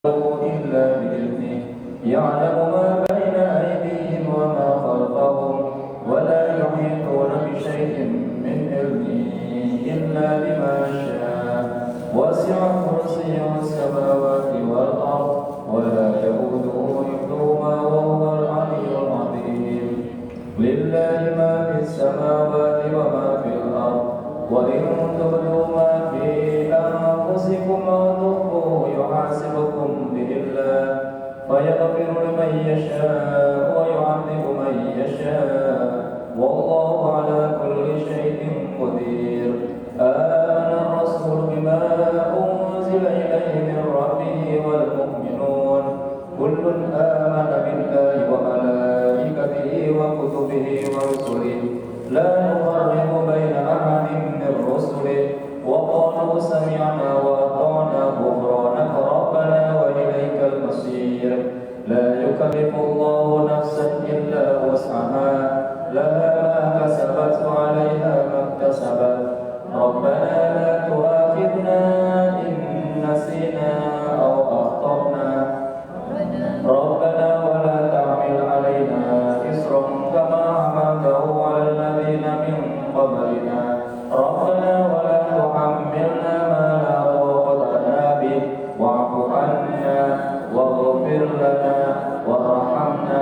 إلا بإذنه يعلم ما بين أيديهم وما خلفهم ولا يحيطون بشيء من علمه إلا بما شاء وسع كرسيه السماوات والأرض ولا يئوده حفظهما وهو العلي العظيم لله ما في السماوات وما في الأرض وإن تبدوا ما في أنفسكم أو تخفوه يحاسبكم به الله فيغفر لمن يشاء ويعذب من يشاء والله على كل شيء قدير آمن الرسول بما أنزل إليه من ربه والمؤمنون كل آمن بالله وملائكته وكتبه ورسله لا نفرق بين أحد من رسله وقالوا سمعنا وأطعنا غفرانك ربنا وإليك المصير لا يكلف الله نفسا إلا وسعها لها ما كسبت وعليها ما اكتسبت ربنا لا تؤاخذنا إن نسينا أو أخطأنا ربنا ولا تحمل علينا إصرا كما حملته على الذين من قبلنا ربنا ولا تحملنا ما لا طاقة لنا به واعف عنا واغفر لنا وارحمنا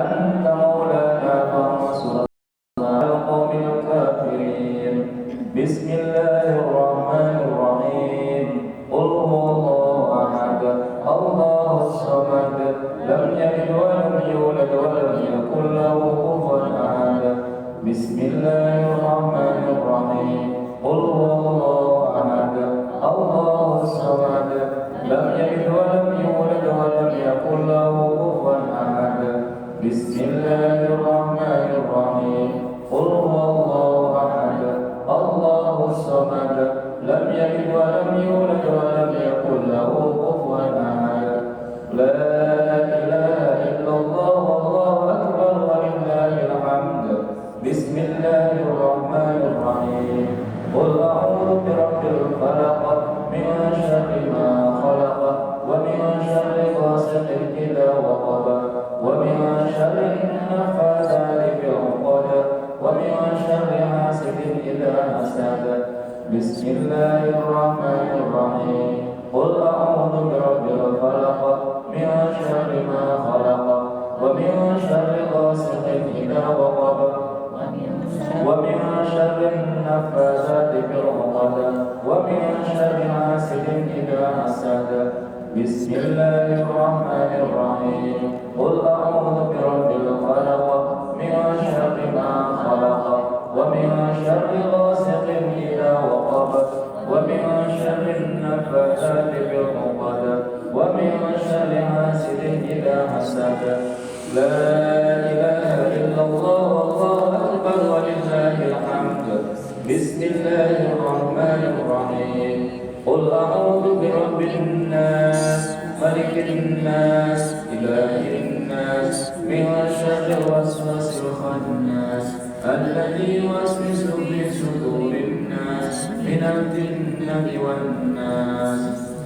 أنت مولانا فانصرنا على القوم الكافرين بسم الله الرحمن الرحيم قل هو الله أحد الله الصمد لم يلد ولم يولد ولم يكن له كفوا أحد بسم الله الرحمن الرحيم قل هو الله أحد الله الصمد لم يلد ولم يولد ولم يكن له كفوا أحد بسم الله الرحمن الرحيم قل هو الله أحد الله الصمد لم يلد ولم يولد ولم يكن له كفوا أحد لا إله إلا الله والله أكبر ولله الحمد بسم الله الرحمن الرحيم قل أعوذ برب الفلق من شر ما خلق ومن شر غاسق إذا وقب ومن شر النفاثات في العقد ومن شر حاسد إذا حسد بسم الله الرحمن الرحيم قل أعوذ برب الفلق من شر ما خلق ومن شر غاسق إذا وقب ومن شر النفاثات في العقد ومن شر حاسد إذا حسد بسم الله الرحمن الرحيم قل أعوذ برب الفلق من شر ما خلق ومن شر غاسق إذا وقب ومن شر النفاثات في العقد ومن شر حاسد إذا حسد لا إله إلا الله والله أكبر ولله الحمد بسم الله الرحمن الرحيم قل أعوذ برب الناس ملك الناس إله الناس من شر الوسواس الخناس الذي يوسوس في صدور الناس من الجنة والناس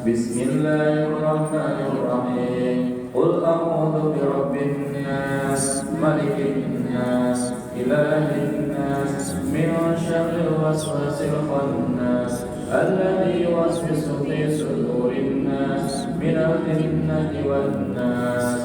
بسم الله الرحمن الرحيم قل أعوذ برب الناس ملك الناس إله الناس من شر الوسواس الخناس الذي يوسوس في صدور الناس من الجنة والناس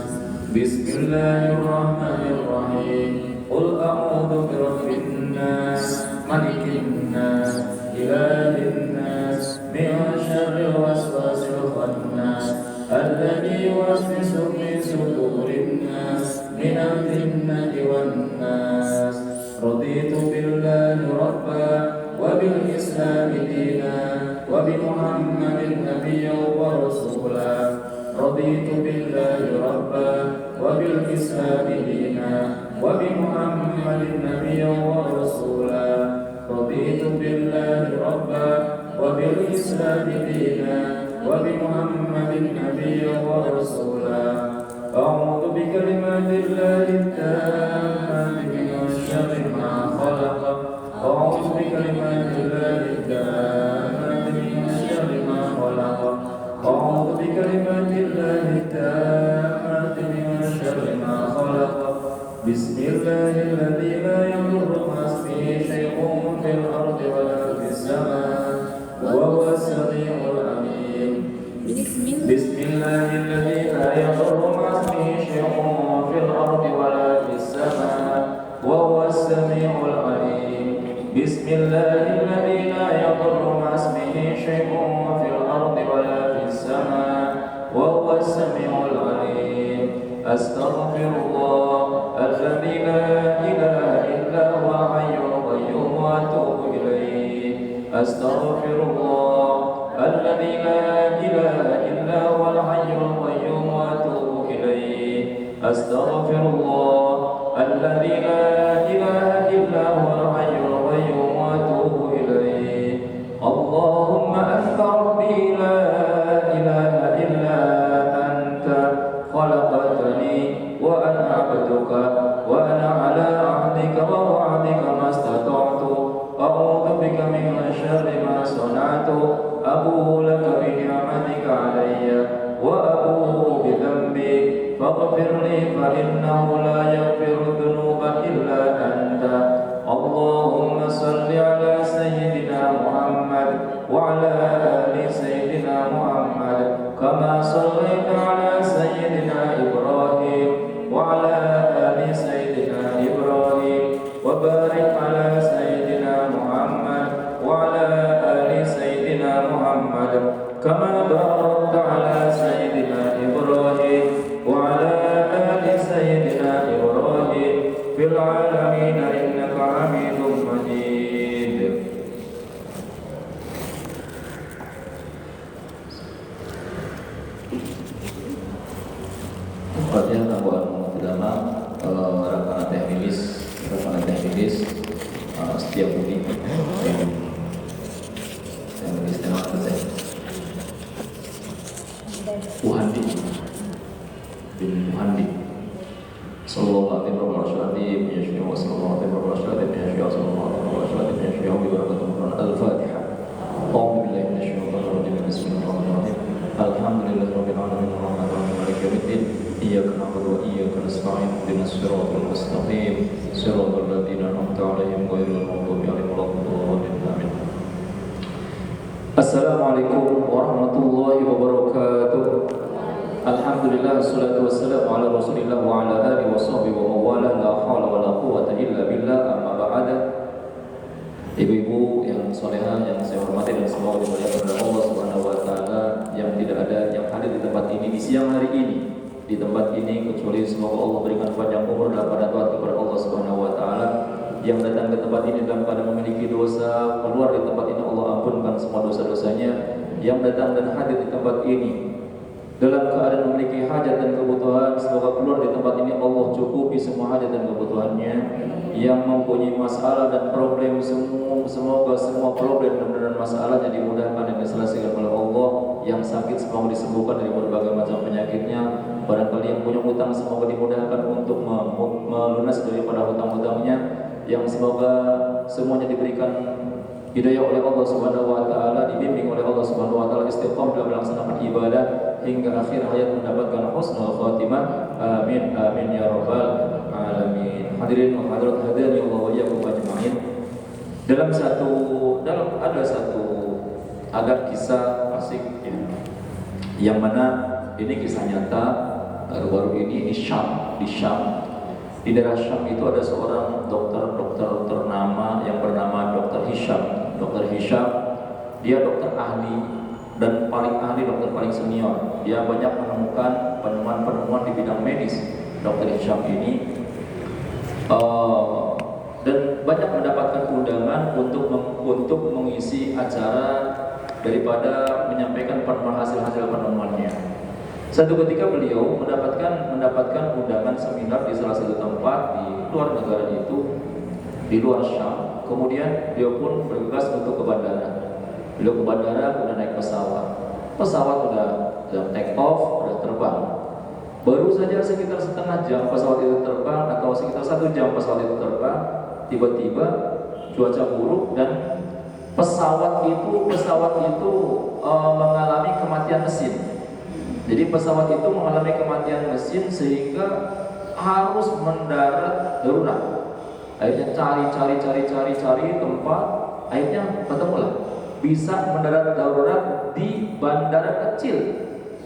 بسم الله الرحمن الرحيم قل أعوذ برب الناس ملك الناس إله الناس من شر الوسواس الخناس الذي يوسوس في صدور الناس من الجنة والناس رضيت بالله ربا وبالإسلام دينا وبمحمد نبيا ورسولا رضيت بالله ربا وبالإسلام دينا وبمحمد نبيا ورسولا رضيت بالله ربا وبالإسلام دينا وبمحمد نبيا ورسولا أعوذ بكلمات الله التامات من شر ما خلق أعوذ بكلمات الله التامات من شر ما خلق أعوذ بكلمات الله التامات من شر ما خلق بسم الله الذي لا يضر مع اسمه شيء في الأرض ولا في السماء وهو السميع العليم بسم الله الذي لا يضر مع اسمه شيء في الأرض ولا في السماء وهو السميع العليم بسم الله الذي لا يضر مع اسمه شيء في الأرض ولا في السماء وهو السميع العليم أستغفر الله الذي لا إله إلا هو الحي القيوم وأتوب إليه أستغفر الله الذي لا إله إلا هو الحي القيوم وأتوب إليه أستغفر الله الذي لا إله إلا هو الحي القيوم وأتوب إليه اللهم أنت ربي لا إله إلا أنت خلقتني وأنا عبدك وأنا على عهدك ووعدك ما استطعت أعوذ بك من شر ما صنعت أبوء لك بنعمتك علي وأبوء بذنبي فاغفر لي فإنه لا يغفر الذنوب إلا أنت اللهم صل على سيدنا محمد وعلى آل سيدنا محمد كما صليت على سيدنا إبراهيم وعلى آل سيدنا إبراهيم وبارك على سيدنا محمد وعلى آل سيدنا محمد كما باركت على سيدنا إبراهيم وعلى آل سيدنا إبراهيم في العالمين إنك حميد مجيد. Tempatnya tambahan pertama rakaat teknis setiap budi yang beristimewa selesai. Muhandi bin Muhandi sallallahu alaihi wasallam yashfi wa sallallahu alaihi wasallam yashfi wa sallallahu alaihi wasallam yashfi wa barakatuh al-Fatihah. A'udzu billahi minasyaitonir rajim. Bismillahirrahmanirrahim. Alhamdulillahirabbil alamin arrahmanir rahim maliki yaumiddin. Iyyaka na'budu wa iyyaka nasta'in. Ihdinas siratal mustaqim. Siratal ladzina an'amta 'alaihim ghairil maghdubi 'alaihim waladdallin. Amin. Assalamualaikum warahmatullahi wabarakatuh. Alhamdulillah wassalatu wassalamu ala Rasulillah wa ala alihi washabbihi wa mawalah la haula wala quwwata illa billah amma ba'da. Ibu-ibu yang salehah yang saya hormati dan semoga dimuliakan oleh Allah Subhanahu wa taala, yang tidak ada yang hadir di tempat ini di siang hari ini di tempat ini kecuali semoga Allah berikan panjang umur dan pada taat kepada Allah Subhanahu wa taala. Yang datang ke tempat ini dalam keadaan memiliki dosa, keluar di tempat ini Allah ampunkan semua dosa-dosanya. Yang datang dan hadir di tempat ini dalam keadaan memiliki hajat dan kebutuhan, semoga keluar di tempat ini Allah cukupi semua hajat dan kebutuhannya. Yang mempunyai masalah dan problem, semoga semua problem dan masalahnya dimudahkan dan diselesaikan oleh Allah. Yang sakit semoga disembuhkan dari berbagai macam penyakitnya. Barangkali yang punya hutang semoga dimudahkan untuk melunas daripada hutang-hutangnya. Yang semoga semuanya diberikan hidayah oleh Allah Subhanahu wa taala, dibimbing oleh Allah Subhanahu wa taala, istiqamah dalam melaksanakan ibadah hingga akhir hayat mendapatkan husnul khatimah. Amin amin ya rabbal alamin. Hadirin wa hadirat hadani Allah wa iyyakum ajma'in. Ada satu agar kisah asik ya, yang mana ini kisah nyata baru-baru ini di Syam. Di daerah Syam itu ada seorang dokter ternama yang bernama Dr. Hisham. Dr. Hisham, dia dokter ahli dan paling ahli, dokter paling senior. Dia banyak menemukan penemuan di bidang medis. Dr. Hisham ini dan banyak mendapatkan undangan untuk mengisi acara daripada menyampaikan hasil-hasil penemuannya. Satu ketika beliau mendapatkan undangan seminar di salah satu tempat di luar negara itu, di luar Syam. Kemudian dia pun bergegas untuk ke bandara. Beliau ke bandara udah naik pesawat. Pesawat udah take off, udah terbang. Baru saja sekitar setengah jam pesawat itu terbang, atau sekitar 1 jam pesawat itu terbang, tiba-tiba cuaca buruk dan pesawat itu mengalami kematian mesin. Jadi pesawat itu mengalami kematian mesin sehingga harus mendarat darurat. Akhirnya cari tempat, akhirnya ketemulah bisa mendarat darurat di bandara kecil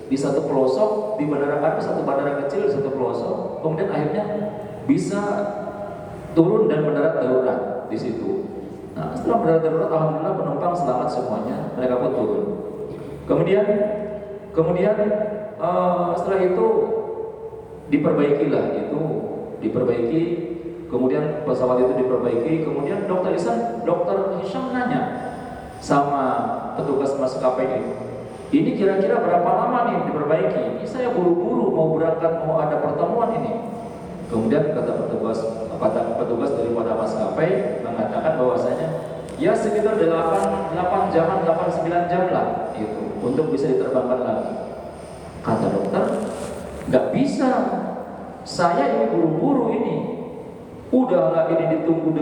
di satu pelosok, di bandara ada satu bandara kecil di satu pelosok. Kemudian akhirnya bisa turun dan mendarat darurat di situ. Nah, setelah mendarat darurat, alhamdulillah penumpang selamat semuanya, mereka pun turun. Kemudian setelah itu diperbaiki, kemudian pesawat itu diperbaiki, kemudian dokter Hisham nanya sama petugas maskapai ini kira-kira berapa lama nih diperbaiki? Ini saya buru-buru mau berangkat, mau ada pertemuan ini. Kemudian kata petugas daripada maskapai mengatakan bahwasanya ya sekitar 8 jam, 8-9 jam lah itu untuk bisa diterbangkan lagi. Kata dokter, nggak bisa. Saya ini buru-buru ini. Udahlah ini ditunggu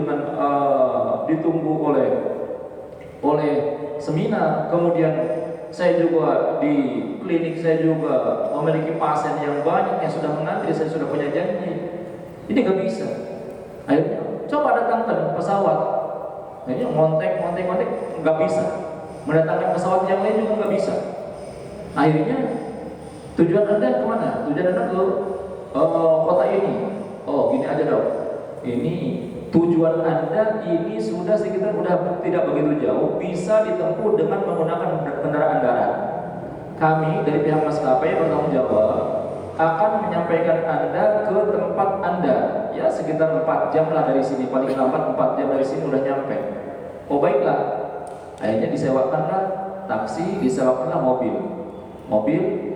oleh seminar. Kemudian saya juga di klinik, saya juga memiliki pasien yang banyak yang sudah mengantri, saya sudah punya janji. Ini nggak bisa. Akhirnya coba datangkan pesawat. Akhirnya ngontek, nggak bisa. Mendatangkan pesawat yang lain juga nggak bisa. Akhirnya tujuan Anda kemana? Tujuan Anda ke kota ini. Oh, gini aja dong. Ini tujuan Anda ini sudah sekitar tidak begitu jauh, bisa ditempuh dengan menggunakan kendaraan darat. Kami dari pihak maskapai bertanggung jawab akan menyampaikan Anda ke tempat Anda. Ya sekitar 4 jam lah dari sini, paling lambat 4 jam dari sini udah nyampe. Oh baiklah. Akhirnya disewakanlah taksi, disewakanlah mobil,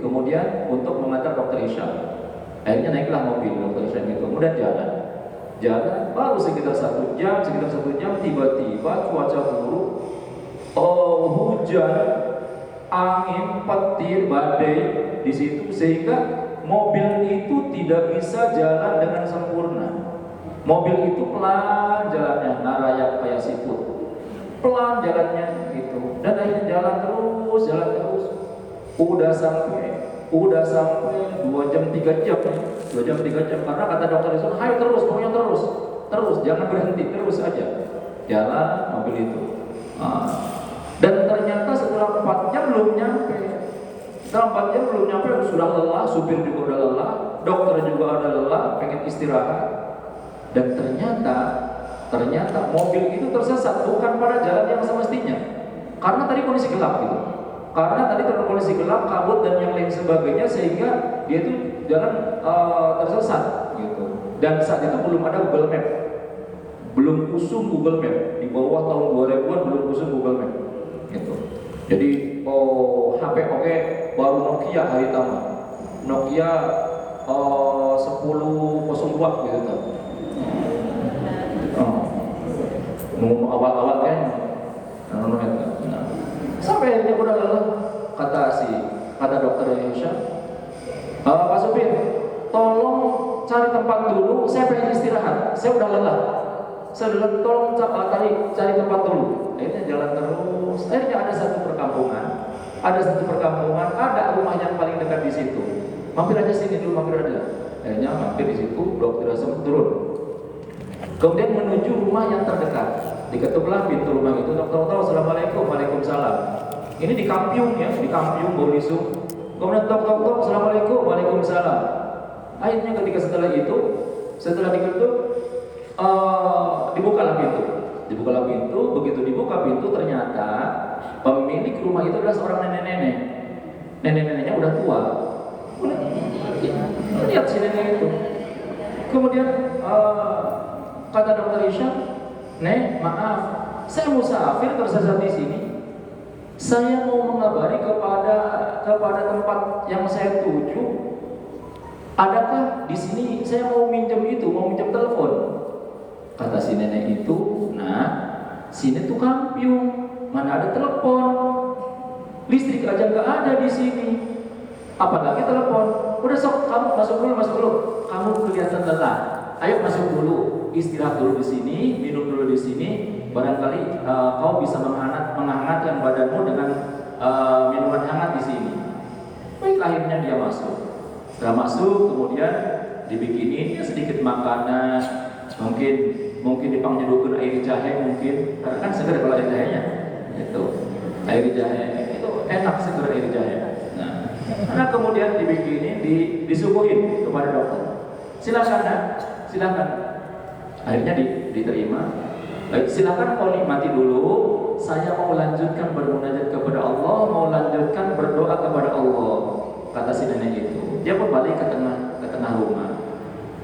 kemudian untuk mengantar dokter Hisham. Akhirnya naiklah mobil dokter Hisham itu, kemudian jalan baru sekitar 1 jam, tiba-tiba cuaca buruk, hujan, angin, petir, badai di situ sehingga mobil itu tidak bisa jalan dengan sempurna. Mobil itu pelan jalannya, narayak kayak siput, pelan jalannya gitu, dan akhirnya jalan terus. Udah sampai 2 jam 3 jam karena kata dokter itu, ayo pokoknya terus, jangan berhenti, terus aja jalan mobil itu. Dan ternyata setelah 4 jam belum nyampe. Sudah lelah, supir juga udah lelah, dokter juga udah lelah, pengen istirahat. Dan ternyata mobil itu tersesat bukan pada jalan yang semestinya. Karena tadi kondisi gelap gitu. Kabut dan yang lain sebagainya sehingga dia itu jalan tersesat gitu. Dan saat itu belum ada Google Map. Belum usung Google Map. Di bawah tahun 2000-an belum usung Google Map. Gitu. Jadi HP oke baru Nokia hari pertama. Nokia 1002 gitu kan. Awal-awal kan sampai akhirnya udah lelah, kata dokter Hisham, Pak supir, tolong cari tempat dulu, saya pengen istirahat, saya udah lelah, tolong cari tempat dulu. Akhirnya jalan terus, akhirnya ada satu perkampungan, ada rumah yang paling dekat di situ. Mampir aja sini dulu, Akhirnya mampir di situ, dokter Hisham turun. Kemudian menuju rumah yang terdekat. Diketuklah pintu rumah itu, dokter tahu, assalamualaikum, waalaikumsalam. Ini di Kampiung Bolisu. Kemudian tok, assalamualaikum, waalaikumsalam. Akhirnya setelah diketuk, dibukalah pintu. Begitu dibuka pintu, ternyata pemilik rumah itu adalah seorang nenek-nenek. Nenek-neneknya udah tua. Lihat si nenek itu. Kemudian kata dokter Hisham, Nek, maaf, saya musafir tersesat di sini. Saya mau mengabari kepada tempat yang saya tuju. Adakah di sini? Saya mau minjem telepon. Kata si nenek itu, nah, sini tuh Kampiung, mana ada telepon? Listrik aja nggak ada di sini. Apalagi telepon. Udah sok, kamu masuk dulu. Kamu kelihatan lelah. Ayo masuk dulu, istirahat dulu di sini, minum dulu di sini. barangkali kau bisa menghangatkan badanmu dengan minuman hangat di sini. Baik, akhirnya dia masuk. Setelah masuk, kemudian dibikinin sedikit makanan, mungkin dipangnyedukkan air jahe mungkin, karena kan segar kalau air jahenya. Itu air jahe itu enak, segar air jahe. Nah, karena kemudian dibikinin, disuguhin kepada dokter. Silakan, nak, silakan. Akhirnya diterima. Baik, silakan kau nikmati dulu. Saya mau lanjutkan bermunajat kepada Allah, mau lanjutkan berdoa kepada Allah. Kata si nenek itu. Dia pun balik ke tengah rumah.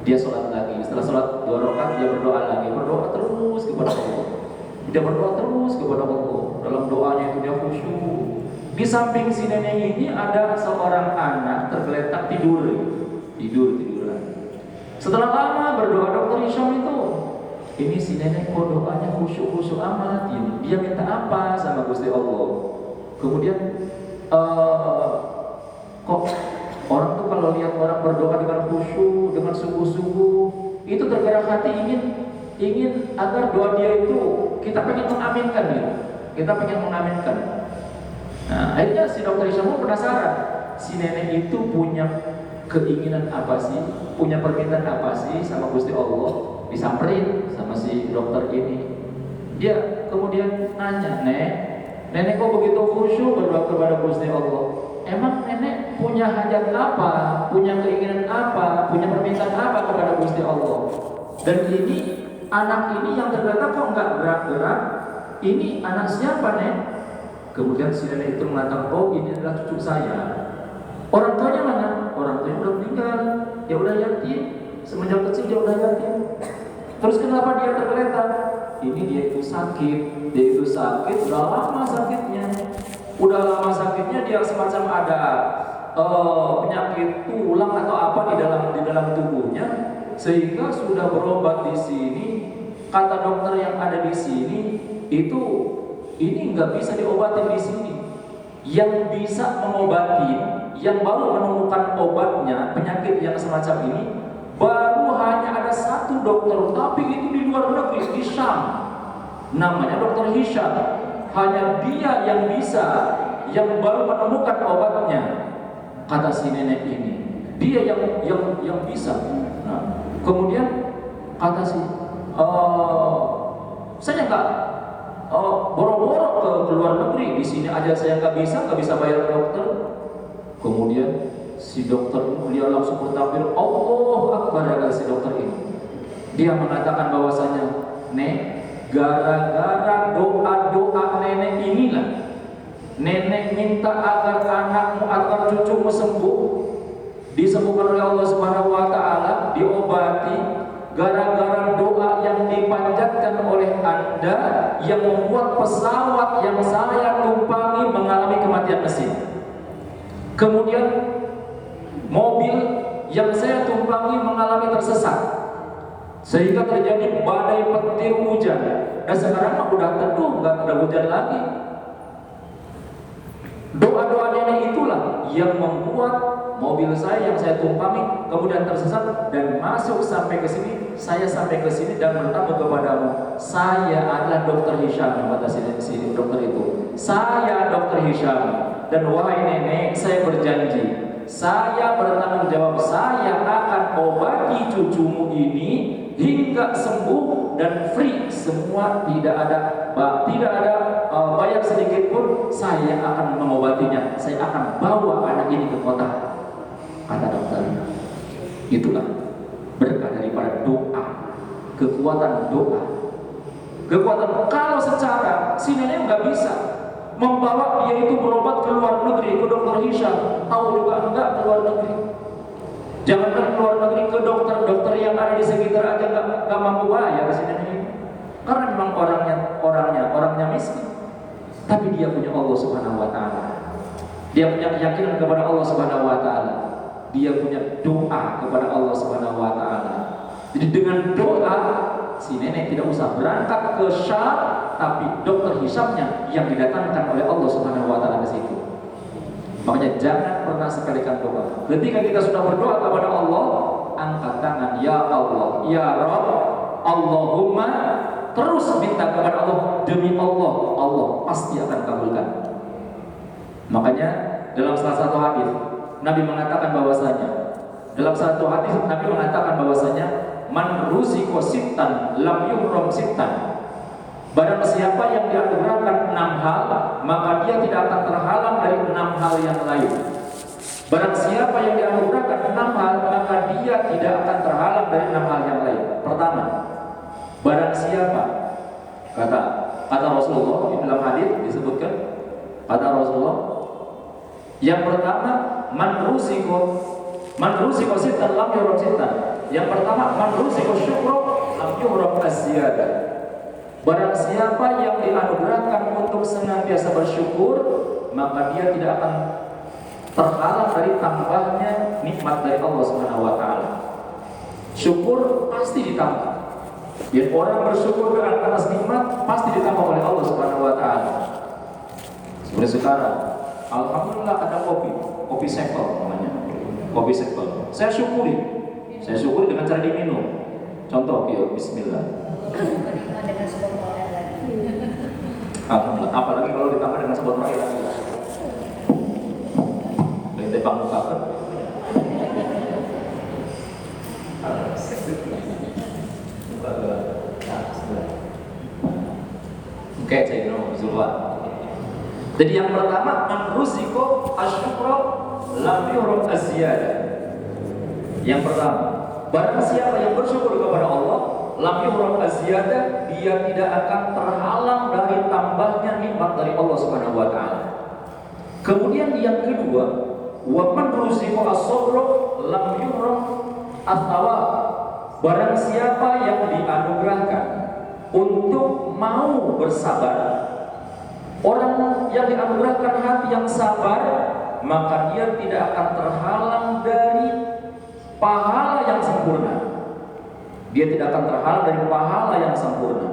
Dia sholat lagi. Setelah sholat 2 rakaat dia berdoa lagi. Berdoa terus kepada Allah. Dia berdoa terus kepada Allah. Dalam doanya itu dia khusyuk. Di samping si nenek ini ada seorang anak tergeletak tiduran. Setelah lama berdoa, Dokter Hisham itu, ini si nenek kok doanya khusyuk amat. Dia minta apa sama Gusti Allah? Kemudian kok orang tuh kalau lihat orang berdoa dengan khusyuk, dengan sungguh-sungguh, itu tergerak hati ingin agar doa dia itu kita pengen mengaminkan gitu. Kita pengen mengaminkan. Nah, akhirnya si Dokter Hisham penasaran, si nenek itu punya keinginan apa sih, punya permintaan apa sih sama Gusti Allah. Disamperin sama si dokter ini. Dia kemudian nanya, nenek kok begitu khusyuk berdoa kepada Gusti Allah? Emang nenek punya hajat apa, punya keinginan apa, punya permintaan apa kepada Gusti Allah? Dan ini anak ini yang tergeletak kok nggak gerak-gerak? Ini anak siapa, Nek? Kemudian si nenek itu mengatakan, oh ini adalah cucu saya. Orang tuanya mana? Orang tuanya udah meninggal, dia udah yatim. Semenjak kecil dia udah yatim. Terus kenapa dia tergeletak? Ini dia itu sakit. Dia itu sakit, udah lama sakitnya. Dia semacam ada penyakit tulang atau apa di dalam tubuhnya, sehingga sudah berobat di sini. Kata dokter yang ada di sini itu ini nggak bisa diobatin di sini. Yang bisa mengobati, yang baru menemukan obatnya penyakit yang semacam ini, baru hanya ada satu dokter, tapi itu di luar negeri, di Syam. Namanya Dokter Hisham. Hanya dia yang bisa, yang baru menemukan obatnya. Kata si nenek ini, dia yang bisa. Nah, kemudian kata si, saya nggak boro-boro ke luar negeri, di sini aja saya nggak bisa bayar dokter. Kemudian si dokter dia langsung bertakbir, Allah Akbar. Si dokter ini dia mengatakan bahwasanya, Nek, gara-gara doa nenek inilah nenek minta agar anakmu, agar cucumu sembuh, disembuhkan oleh Allah Subhanahu wa taala, diobati. Gara-gara doa yang dipanjatkan oleh Anda yang membuat pesawat yang saya tumpangi mengalami kematian mesin. Kemudian mobil yang saya tumpangi mengalami tersesat, sehingga terjadi badai petir hujan. Dan sekarang udah teduh, nggak ada hujan lagi. Doa-doa nenek itulah yang membuat mobil saya yang saya tumpangi kemudian tersesat dan masuk sampai ke sini. Saya sampai ke sini dan bertemu kepadamu. Saya adalah Dokter Hisham, kata si dokter itu. Saya Dokter Hisham. Dan wahai nenek, saya berjanji, saya bertanggung jawab, saya akan obati cucumu ini hingga sembuh dan free semua, tidak ada bayar sedikit pun. Saya akan mengobatinya, saya akan bawa anak ini ke kota, kata dokter. Itulah berkah daripada doa, kekuatan doa, kekuatan. Kalau secara si nenek nggak bisa membawa dia itu berobat ke luar negeri, ke Dokter Hisham, tahu juga enggak ke luar negeri. Jangankan ke luar negeri, ke dokter yang ada di sekitar aja nggak mampu bayar si nenek ini. Karena memang orangnya miskin. Tapi dia punya Allah Subhanahu wa taala. Dia punya keyakinan kepada Allah Subhanahu wa taala. Dia punya doa kepada Allah Subhanahu wa taala. Jadi dengan doa si nenek tidak usah berangkat ke Syam, tapi Dokter Hishamnya yang didatangkan oleh Allah Subhanahu wa taala ke situ. Makanya jangan pernah sekalikan doa. Ketika kita sudah berdoa kepada Allah, angkat tangan, ya Allah, ya Rabb, Allahumma terus minta kepada Allah, demi Allah, Allah pasti akan kabulkan. Makanya dalam salah satu hadis Nabi mengatakan bahwasanya, man ruziqa sittan lam yuhram sittan. Barang siapa yang dianugerahkan 6 hal, maka dia tidak akan terhalang dari 6 hal yang lain. Barang siapa yang dianugerahkan 6 hal, maka dia tidak akan terhalang dari 6 hal yang lain. Pertama, barang siapa, kata Rasulullah di dalam hadis disebutkan, kata Rasulullah, yang pertama, man ruziqa sittan lam yuhram sittan. Yang pertama, man ruziqa syukra lam yuhram az-ziyadah. Barang siapa yang dianugerahkan untuk senantiasa bersyukur, maka dia tidak akan terhalang dari tambahnya nikmat dari Allah Subhanahu wa taala. Syukur pasti ditambah. Biar orang bersyukur dengan atas nikmat pasti ditambah oleh Allah Subhanahu wa taala. Seperti sekarang, alhamdulillah ada kopi sampel namanya. Kopi sampel. Saya syukuri dengan cara diminum. Contoh, ya, bismillah. Alhamdulillah, apalagi kalau ditambah dengan sebut rakyat lagi. Bente bangun kapan? Oke, saya ingin Zulwa. Jadi yang pertama, man ruziqa asyukra lam yuhram az-ziyadah. Yang pertama, barang siapa yang bersyukur kepada Allah, lam yuhram az-ziyadah, dia tidak akan terhalang dari tambahnya nikmat dari Allah Subhanahu wa taala. Kemudian yang kedua, wa man ruziqa as-sabra lam yuhram at-thawab. Barang siapa yang dianugerahkan untuk mau bersabar, orang yang dianugerahkan hati yang sabar, maka dia tidak akan terhalang dari pahala yang sempurna. Dia tidak akan terhalang dari pahala yang sempurna.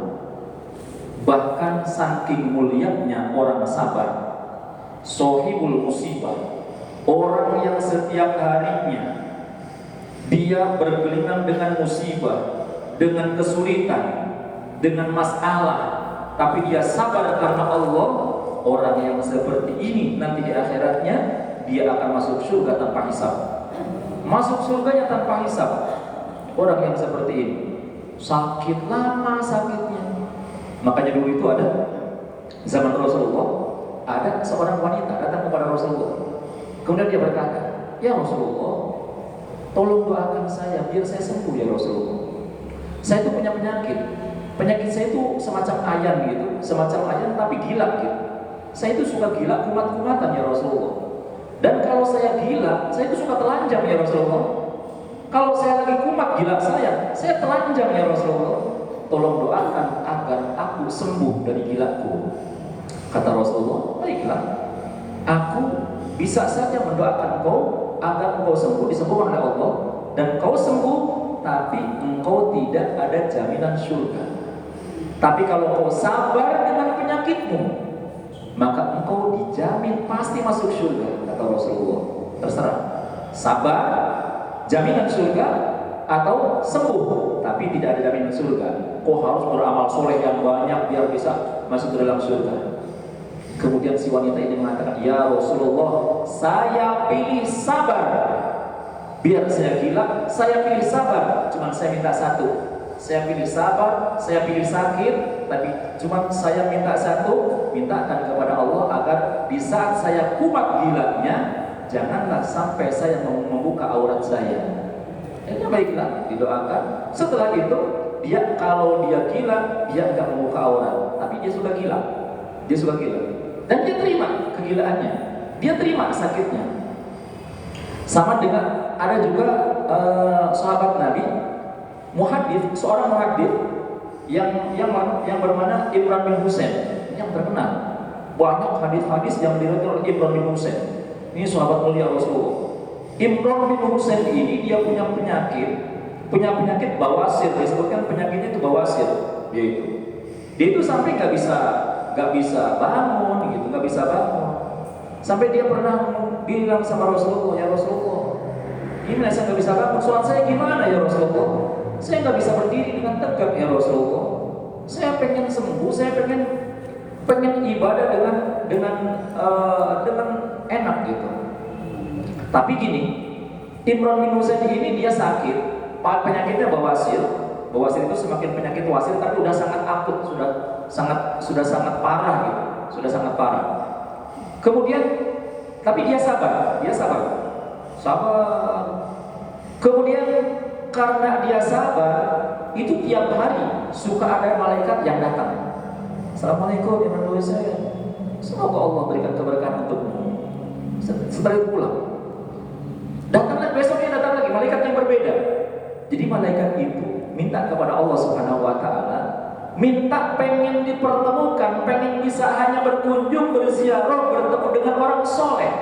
Bahkan saking mulianya orang sabar, sohibul musibah, orang yang setiap harinya dia bergelimang dengan musibah, dengan kesulitan, dengan masalah, tapi dia sabar karena Allah. Orang yang seperti ini nanti di akhiratnya dia akan masuk surga tanpa hisab. Masuk surganya tanpa hisab. Orang yang seperti ini sakit lama sakitnya. Makanya dulu itu ada zaman Rasulullah, ada seorang wanita datang kepada Rasulullah. Kemudian dia berkata, "Ya Rasulullah, tolong doakan saya biar saya sembuh ya Rasulullah. Saya itu punya penyakit saya itu semacam ayan gitu, semacam ayan tapi gila gitu. Saya itu suka gila, kumat-kumatan ya Rasulullah. Dan kalau saya gila, saya itu suka telanjang ya Rasulullah. Kalau saya lagi kumat gila saya telanjang ya Rasulullah. Tolong doakan agar aku sembuh dari gilaku." Kata Rasulullah, "Baiklah, aku bisa saja mendoakan kau agar engkau sembuh, disembuhkan oleh Allah, dan kau sembuh, tapi engkau tidak ada jaminan surga. Tapi kalau kau sabar dengan penyakitmu, maka engkau dijamin pasti masuk surga," kata Rasulullah. Terserah, sabar, jaminan surga, atau sembuh, tapi tidak ada jaminan surga. Kau harus beramal soleh yang banyak biar bisa masuk ke dalam surga. Kemudian si wanita ini mengatakan, "Ya Rasulullah, saya pilih sabar. Biar saya gila, saya pilih sabar. Cuman saya minta satu. Saya pilih sabar, saya pilih sakit, tapi cuman saya minta satu, mintakan kepada Allah agar di saat saya kumat gilanya, janganlah sampai saya membuka aurat saya." Ya baiklah, didoakan. Setelah itu, kalau dia gila, dia enggak membuka aurat, tapi dia suka gila. Dia suka gila. Dan dia terima kegilaannya, dia terima sakitnya. Sama dengan ada juga sahabat Nabi, seorang muhaddits yang bernama Imran bin Husain, yang terkenal banyak hadis-hadis yang diriwayatkan oleh Imran bin Husain. Ini sahabat mulia Rasulullah. Imran bin Husain ini dia punya penyakit bawasir. Disebutkan penyakitnya itu bawasir. Dia itu sampai nggak bisa bangun gitu, nggak bisa bangun. Sampai dia pernah bilang sama Rasulullah, "Ya Rasulullah, gimana saya nggak bisa bangun? Sholat saya gimana ya Rasulullah? Saya nggak bisa berdiri dengan tegak ya Rasulullah." Saya pengen sembuh, saya pengen ibadah dengan enak gitu. Tapi gini, Imran bin Husain ini dia sakit, penyakitnya bawasir. Bawasir itu semakin penyakit wasir, tapi udah sangat akut, sudah sangat parah gitu, sudah sangat parah. Kemudian, tapi dia sabar. Kemudian karena dia sabar, itu tiap hari suka ada malaikat yang datang. Assalamualaikum Imran bin Husain, semoga Allah berikan keberkahan untukmu. Setelah itu pulang. Datanglah besoknya, datang lagi malaikat yang berbeda. Jadi malaikat itu minta kepada Allah Subhanahu wa taala, minta pengen dipertemukan, pengen bisa hanya berkunjung, berziarah, bertemu dengan orang soleh.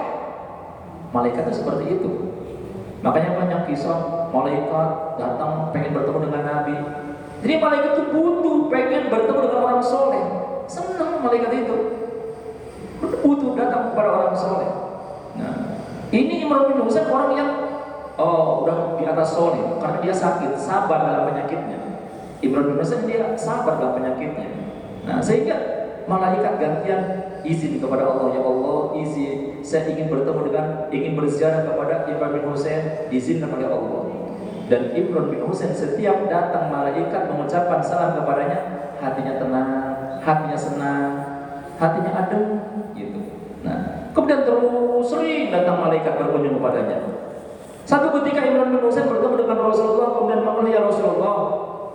Malaikat itu seperti itu. Makanya banyak kisah malaikat datang pengen bertemu dengan Nabi. Jadi malaikat itu butuh pengen bertemu dengan orang soleh. Senang malaikat itu butuh datang kepada orang soleh. Nah, ini Imran bin Husain orang yang udah di atas soleh karena dia sakit, sabar dalam penyakitnya. Imran bin Husain dia sabar dalam penyakitnya. Nah, sehingga malaikat gantian izin kepada Allah, ya Allah, izin saya ingin berziarah kepada Imran bin Husain, izinkan oleh Allah. Dan Imran bin Husain setiap datang malaikat mengucapkan salam kepadanya, hatinya tenang, hatinya senang, hatinya adem gitu. Nah, kemudian terus sering datang malaikat berkunjung kepadanya. Satu ketika Imran bin Husain bertemu dengan Rasulullah, kemudian mengeluh, ya Rasulullah,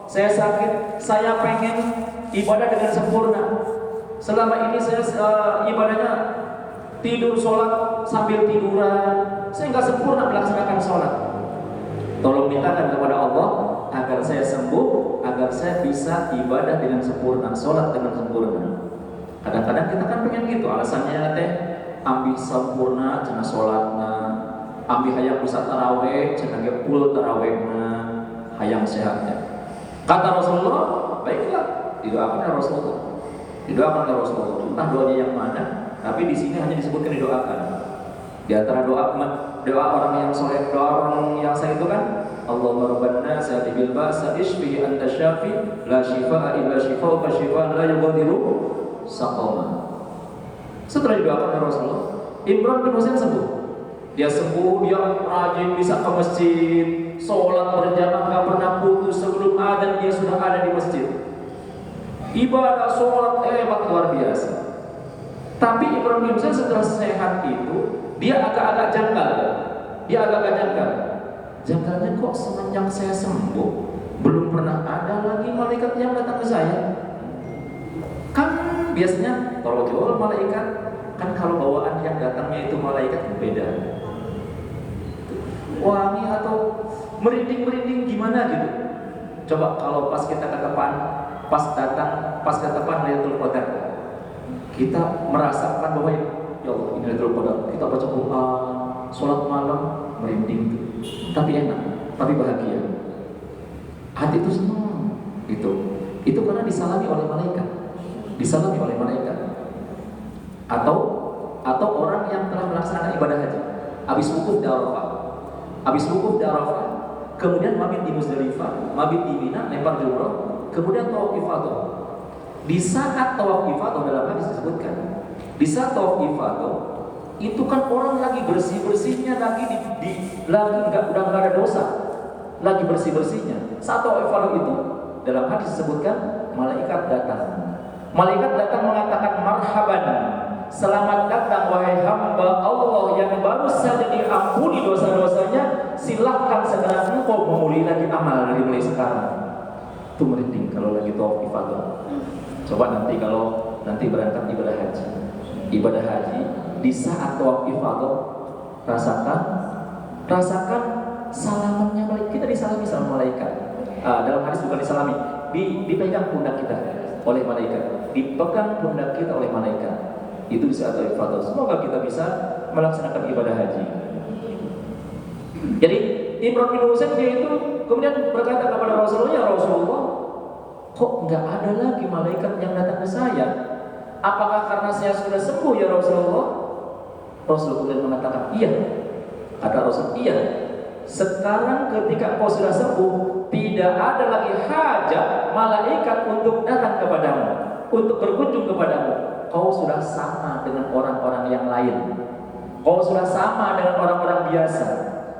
saya sakit, saya pengen ibadah dengan sempurna. Selama ini saya ibadahnya tidur, sholat sambil tiduran, saya nggak sempurna melaksanakan sholat. Tolong mintakan kepada Allah agar saya sembuh, agar saya bisa ibadah dengan sempurna, sholat dengan sempurna. Kadang-kadang kita kan pengen gitu, alasannya teh ambil sempurna, jangan sholatnya, ambil hayang bisa taraweh, jangan gepul tarawehnya, hayang sehatnya. Kata Rasulullah, baiklah, didoakan oleh Rasulullah. Didoakan oleh Rasulullah. Entah doanya yang mana, tapi di sini hanya disebutkan didoakan. Di antara doa orang yang soleh, doa orang yang saya itu kan, Allahumma rabban nas bil ba'sa ishfi anta syafi la shifaa illa shifauka shifaan la yughadiru saqama. Setelah didoakan oleh Rasulullah, Imran bin Husain sembuh. Dia sembuh, dia rajin bisa ke masjid, sholat berjamaah gak pernah putus, sebelum adzan dia sudah ada di masjid. Ibadah sholat hebat luar biasa. Tapi Imran bin Husain setelah sehat itu, dia agak-agak janggal. Janggalnya kok semenjak saya sembuh, belum pernah ada lagi malaikat yang datang ke saya. Kan biasanya kalau jual malaikat, kan kalau bawaan yang datangnya itu malaikat beda. Wangi atau merinding gimana gitu. Coba kalau pas kita ke depan, pas ke depan Lailatul Qadar, kita merasakan bahwa ya Allah ini Lailatul Qadar, kita baca Quran, sholat malam, merinding, tapi enak, tapi bahagia, hati itu senang gitu. Itu karena disalami oleh malaikat, atau orang yang telah melaksanakan ibadah haji, habis wukuf di Arafah, kemudian mabit di Muzdalifah, mabit di Mina, lempar jumrah, kemudian tawaf ifadah. Di saat tawaf ifadah, dalam hadis disebutkan, di saat tawaf ifadah itu kan orang lagi bersih-bersihnya, lagi udah nggak ada dosa, lagi bersih-bersihnya. Saat tawaf ifadah itu, dalam hadis disebutkan, malaikat datang mengatakan marhaban, selamat datang wahai hamba Allah yang baru saja diampuni dosa-dosanya, silahkan segera engkau memulai lagi amal dari mulai sekarang. Itu merinding kalau lagi tawaf ifadah. Coba nanti kalau berangkat ibadah haji di saat tawaf ifadah, rasakan salamannya malaikat. Kita disalami sama malaikat. Dalam hadis bukan disalami, dipegang pundak kita oleh malaikat, dipegang pundak kita oleh malaikat. Itu di saat tawaf ifadah. Semoga kita bisa melaksanakan ibadah haji. Jadi Imran bin Husain dia itu kemudian berkata kepada Rasulullah, ya Rasulullah, kok nggak ada lagi malaikat yang datang ke saya? Apakah karena saya sudah sembuh ya Rasulullah? Rasul kemudian mengatakan, iya. Kata Rasul, iya. Sekarang ketika engkau sudah sembuh, tidak ada lagi hajat malaikat untuk datang kepadamu, untuk berkunjung kepadamu. Kau sudah sama dengan orang-orang yang lain. Kau sudah sama dengan orang-orang biasa.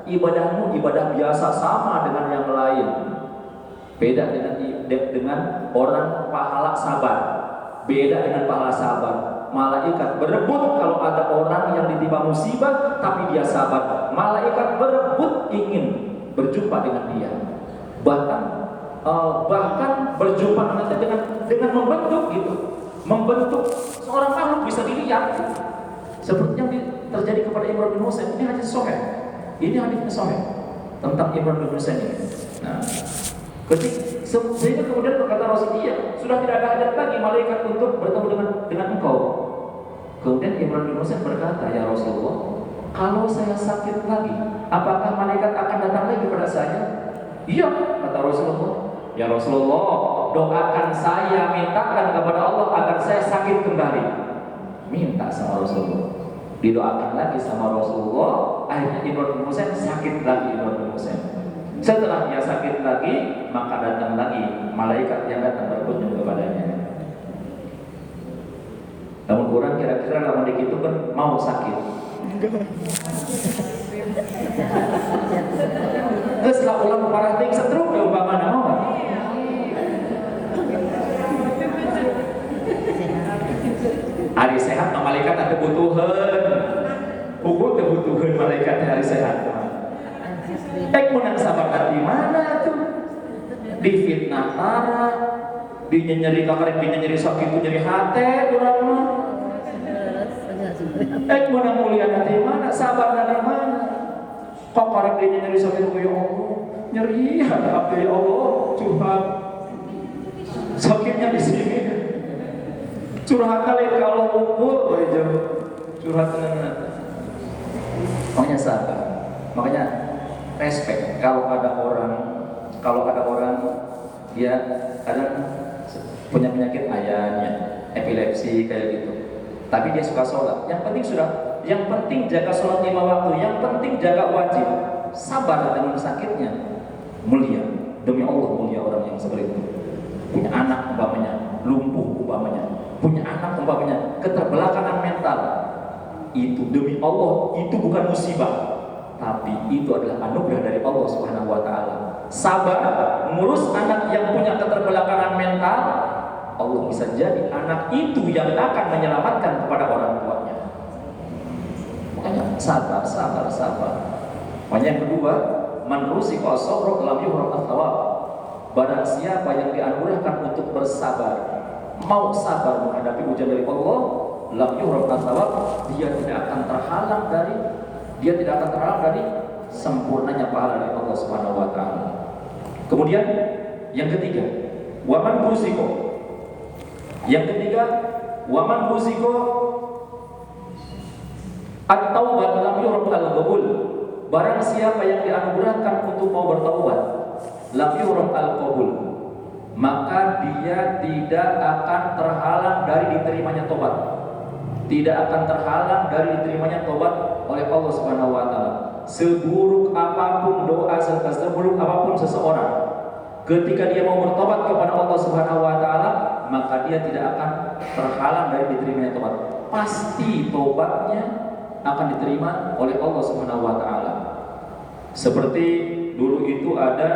Ibadahmu ibadah biasa, sama dengan yang lain. Beda dengan orang pahala sabar. Beda dengan pahala sabar. Malaikat berebut kalau ada orang yang ditimpa musibah tapi dia sabar. Malaikat berebut ingin berjumpa dengan dia. Bahkan berjumpa nanti dengan membentuk gitu. Membentuk seorang makhluk bisa dilihat. Seperti yang terjadi kepada Imran bin Husain. Ini hadis sahih. Ini hadisnya sahih tentang Imran bin Husain ini. Nah, sehingga kemudian berkata Rasulullah, sudah tidak ada hajat lagi malaikat untuk bertemu dengan engkau. Kemudian Imran bin Husain berkata, ya Rasulullah, kalau saya sakit lagi, apakah malaikat akan datang lagi kepada saya? Iya, kata Rasulullah. Ya Rasulullah, doakan saya, mintakan kepada Allah agar saya sakit kembali. Minta sama Rasulullah, didoakan lagi sama Rasulullah. Akhirnya Imran bin Husain sakit lagi. Setelah dia sakit lagi, maka datang lagi malaikat yang datang berkunjung kepadanya. Namun kurang kira-kira lawan dikit itu kan mau sakit. Terus lah ulang parah ting setruk ya umpamana mau kan? Hari sehat malaikat ada kebutuhan. Ukur kebutuhan malaikat hari sehat. Menang sabar di mana tuh? Difitnah tara, dinyeri kakak, dinyeri sakit, nyeri hati, kurang mah. Menang mulia di mana? Sabar di mana? Kok para dinyeri sakit, ya Allah, nyeri hati apa ya Allah, curhat. Sakitnya di sini. Curhat kali kalau ukur, curhat tenang. Makanya sabar, makanya respect. Kalau ada orang dia kadang punya penyakit ayahnya, epilepsi kayak gitu, tapi dia suka sholat. Yang penting jaga sholat 5 waktu. Yang penting jaga wajib. Sabar dengan sakitnya. Mulia, demi Allah mulia orang yang seperti itu. Punya anak umpamanya lumpuh, umpamanya punya anak umpamanya keterbelakangan mental. Itu demi Allah, itu bukan musibah, tapi itu adalah anugerah dari Allah Subhanahu wa taala. Sabar ngurus anak yang punya keterbelakangan mental, Allah bisa jadi anak itu yang akan menyelamatkan kepada orang tuanya. Makanya sabar. Makanya yang kedua, man ruziqa sabra lam yuhram ats-tsawab. Barang siapa yang dianugerahkan untuk bersabar, mau sabar menghadapi ujian dari Allah, lam yuhram ats-tsawab, dia tidak akan terhalang dari sempurnanya pahala dari Allah Subhanahu wa taala. Kemudian yang ketiga, waman rusiko. Yang ketiga, waman rusiko at-taubat lam yuhram al-qabul. Barang siapa yang dianugerahkan untuk mau bertaubat, lam yuhram al-qabul, maka dia tidak akan terhalang dari diterimanya tobat. Tidak akan terhalang dari diterimanya tobat oleh Allah Subhanahu wa taala. Seburuk apapun doa, seburuk apapun seseorang, ketika dia mau bertobat kepada Allah Subhanahu wa taala, maka dia tidak akan terhalang dari diterimanya tobat. Pasti tobatnya akan diterima oleh Allah Subhanahu wa taala. Seperti dulu itu ada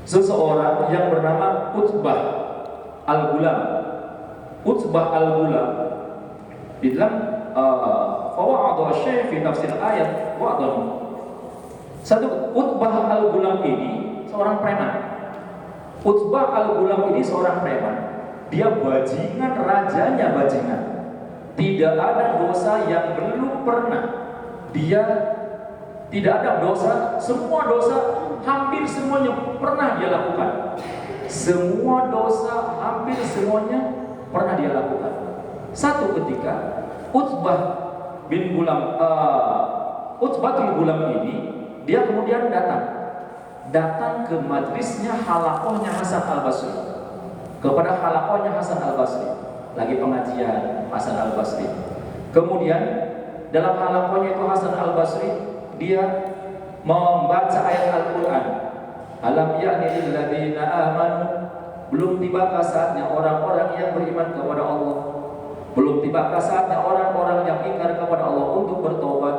seseorang yang bernama Utbah Al-Gulam. Utbah Al-Gulam di dalam fawa'adhu asy-syekh fi tafsir ayat wa'adhu. Satu, Utbah Al-Gulam ini seorang preman. Utbah Al-Gulam ini seorang preman. Dia bajingan, rajanya bajingan. Tidak ada dosa yang belum pernah. Dia tidak ada dosa, semua dosa hampir semuanya pernah dia lakukan. Semua dosa hampir semuanya pernah dia lakukan. Satu ketika Utbah bin Gulam ini, dia kemudian datang ke majlisnya halakohnya Hasan Al-Basri. Kepada halakohnya Hasan Al-Basri, lagi pengajian Hasan Al-Basri. Kemudian dalam halakohnya itu Hasan Al-Basri, dia membaca ayat Al-Quran. Alam ya'ni lil ladzina amanu, belum tibakah saatnya orang-orang yang beriman kepada Allah, belum tibakah saatnya orang-orang yang ingkar kepada Allah untuk bertobat.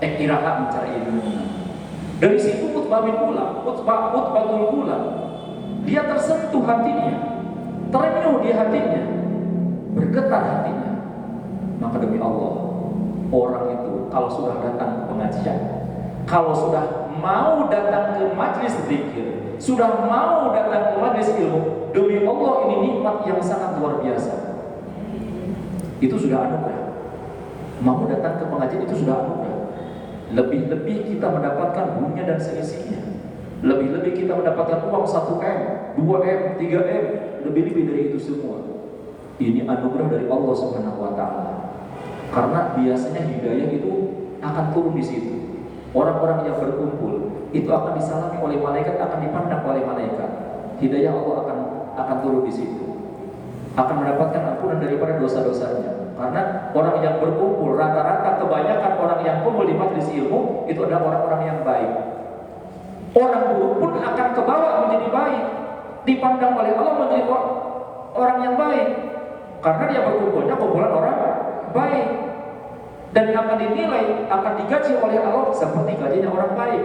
Iktirah mencari ilmu. Dari situ Utbatul Ula, dia tersentuh hatinya, terenyuh di hatinya, bergetar hatinya. Maka demi Allah, orang itu kalau sudah datang ke pengajian, kalau sudah mau datang ke majlis zikir, sudah mau datang ke majlis ilmu, demi Allah ini nikmat yang sangat luar biasa. Itu sudah anugerah. Mau datang ke pengajian itu sudah anugerah. Lebih-lebih kita mendapatkan dunia dan seisinya. Lebih-lebih kita mendapatkan uang 1M, 2M, 3M, lebih-lebih dari itu semua. Ini anugerah dari Allah Subhanahu wa taala. Karena biasanya hidayah itu akan turun di situ. Orang-orang yang berkumpul itu akan disalami oleh malaikat, akan dipandang oleh malaikat. Hidayah Allah akan turun di situ. Akan mendapatkan ampunan daripada dosa-dosanya. Karena orang yang berkumpul, rata-rata kebanyakan orang yang kumpul di majelis ilmu itu adalah orang-orang yang baik. Orang buruk pun akan kebawa menjadi baik, dipandang oleh Allah menjadi orang yang baik, karena dia berkumpulnya kumpulan orang baik, dan akan dinilai, akan digaji oleh Allah seperti gajinya orang baik,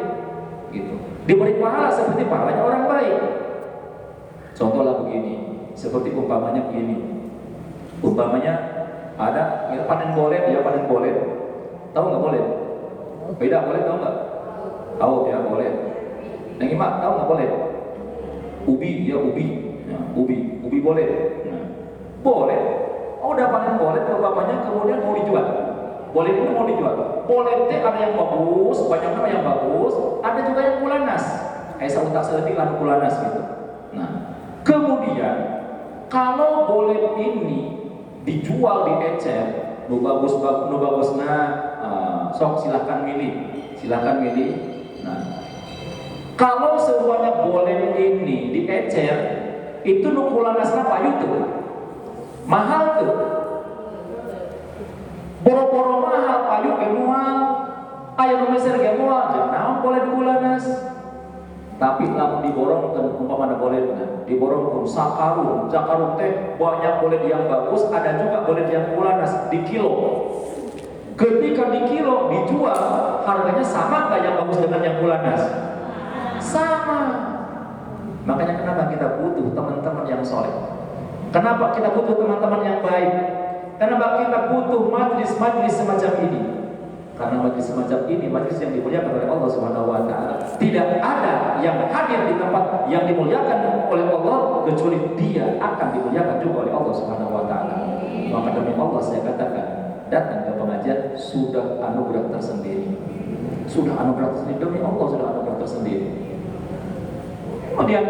gitu. Diberi pahala seperti pahalanya orang baik. Contohlah begini, seperti umpamanya begini, umpamanya ada ya, panen bolet, tahu nggak bolet? Beda bolet, tahu nggak? Tahu ya bolet. Yang imak tahu nggak bolet? Ubi bolet. Nah, bolet. Oh, udah panen bolet, umpamanya kemudian mau dijual. Bolet itu mau dijual. Boletnya ada yang bagus, banyak yang bagus, ada juga yang kulanas. Saya utak seletik lah kulanas gitu. Nah, kemudian kalau bolet ini dijual di ecer, nu bagus sok silahkan milih. Nah, kalau semuanya bolet ini di ecer, itu nu kulanasna payu tuh mahal tuh, boro-boro mahal payu gemual, aya nu meser gemual, jangan boleh dikulanas. Tapi lamun diborongkeun umpamana boletna, diborongkeun sakarung teh banyak bolet yang bagus, ada juga bolet yang kulanas di kilo. Ketika di kilo dijual, harganya sama nggak yang bagus dengan yang kulanas? Sama. Makanya kenapa kita butuh teman-teman yang soleh? Kenapa kita butuh teman-teman yang baik? Kenapa kita butuh majlis-majlis semacam ini? Karena majlis semacam ini, majlis yang dimuliakan oleh Allah Subhanahu wa taala. Tidak ada yang hadir di tempat yang dimuliakan oleh Allah kecuali dia akan dimuliakan juga oleh Allah Subhanahu wa taala. Maka demi Allah saya katakan, datang ke pengajian sudah anugerah tersendiri. Sudah anugerah tersendiri, demi Allah sudah anugerah tersendiri. Kemudian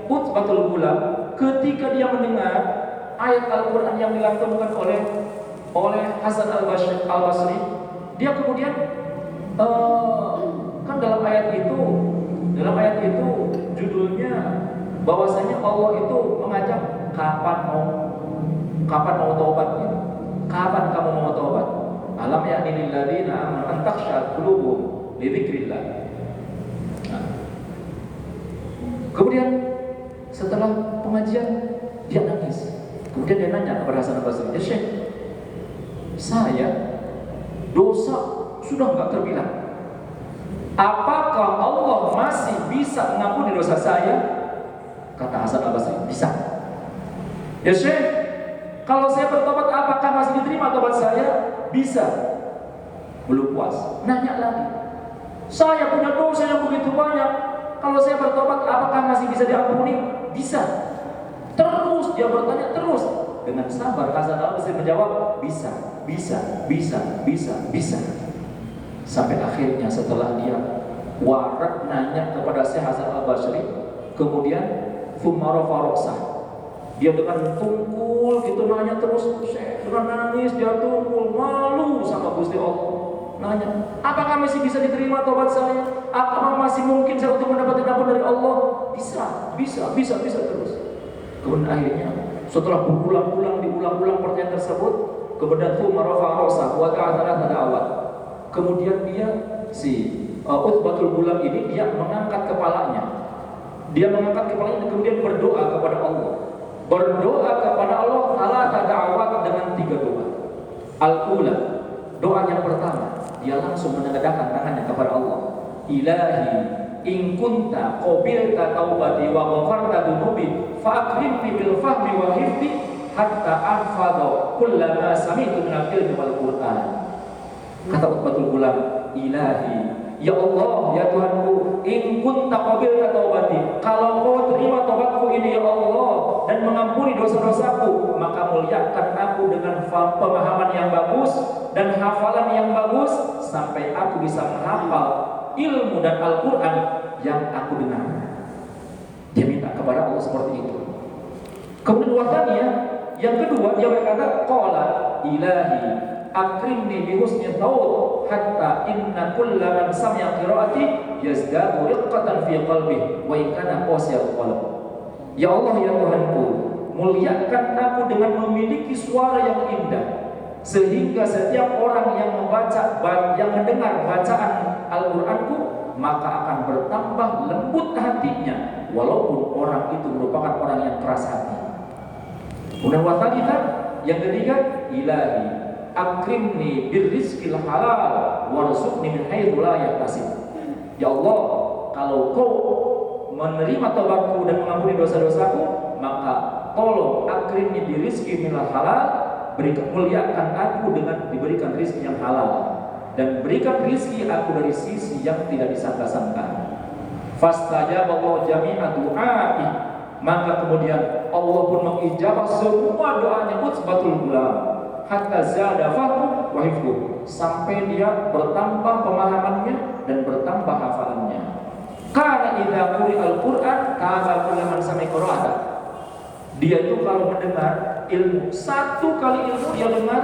Utbatul Ula ketika dia mendengar ayat Al-Qur'an yang dilantunkan oleh Hasan Al-Basri, dia kemudian kan dalam ayat itu judulnya bahwasanya Allah itu mengajak kapan mau taubat gitu. Kapan kamu mau taubat? Alam ya'ni lil ladzina amanu an takhsha qulubuhum li dzikrillah. Nah, kemudian setelah pengajian dia nangis. Kemudian dia nanya kepada Hasan Al-Basri, "Ya Syekh, saya dosa sudah enggak terbilang. Apakah Allah masih bisa mengampuni dosa saya?" Kata Hasan Al-Basri, "Bisa." "Ya Syekh, kalau saya bertobat apakah masih diterima tobat saya?" "Bisa." Belum puas, nanya lagi, "Saya punya dosa yang begitu banyak, kalau saya bertobat apakah masih bisa diampuni?" "Bisa." Terus dia bertanya terus. Dengan sabar Hasan Al-Basri menjawab, bisa. Sampai akhirnya setelah dia warak nanya kepada Syekh Hasan Al-Basri, kemudian Fumaro Faroksa, dia dengan tungkul gitu nanya terus, dengan nangis dia tungkul, malu sama Gusti Allah, nanya, apakah masih bisa diterima tobat saya? Apakah masih mungkin saya untuk mendapatkan ampun dari Allah? Bisa terus. Kemudian akhirnya setelah diulang-ulang pertanyaan tersebut, kemudian Fumaro Faroksa wa ta'ala awal. Kemudian dia si Utbatul Gulam ini dia mengangkat kepalanya. Dia mengangkat kepalanya dan kemudian berdoa kepada Allah. Berdoa kepada Allah salatah da'awat dengan 3 doa. Al-ula, doa yang pertama, dia langsung menengadahkan tangannya kepada Allah. Ilahi in kunta qabilta taubati wa ghafarta dhunubi fa'akrimni bil fahmi wa hifdi hatta ahfadha kullama sami'tu min al-ilmi wal Qur'an. Kata Utbatul Gulam, ilahi, ya Allah, ya Tuhanku, in kunta qabilta taubati, kalau kau terima taubatku ini ya Allah dan mengampuni dosa-dosaku, maka muliakan aku dengan pemahaman yang bagus dan hafalan yang bagus sampai aku bisa menghafal ilmu dan Al-Quran yang aku dengar. Dia minta kepada Allah seperti itu. Kemudian wahannya yang kedua, dia berkata, qala ilahi akrimni bi husni tawud hatta inna kulla man sami'a qiraati yazdadu riqqatan fi qalbi wa in kana qasiyal qalb. Ya Allah, ya Tuhanku, muliakan aku dengan memiliki suara yang indah sehingga setiap orang yang membaca, yang mendengar bacaan Al-Qur'anku maka akan bertambah lembut hatinya walaupun orang itu merupakan orang yang keras hati. Kemudian wathanikan yang ketiga, ilahi akrimni birrizqil halal warzuqni min haitsu la yahtasib. Ya Allah, kalau kau menerima taubatku dan mengampuni dosa-dosaku, maka tolong akrimni birizqi minal halal, muliakan aku dengan diberikan rizki yang halal dan berikan rizki aku dari sisi yang tidak disangka-sangka. Fastajaba Allah jami'a du'ai, maka kemudian Allah pun mengijabah semua doanya Utbatul Gulam hatta zada fahmu wa hifdhu, sampai dia bertambah pemahamannya dan bertambah hafalannya. Karena idza quri'al Qur'an kama kullu man sami'a qira'atan, dia itu kalau mendengar ilmu, satu kali ilmu dia dengar,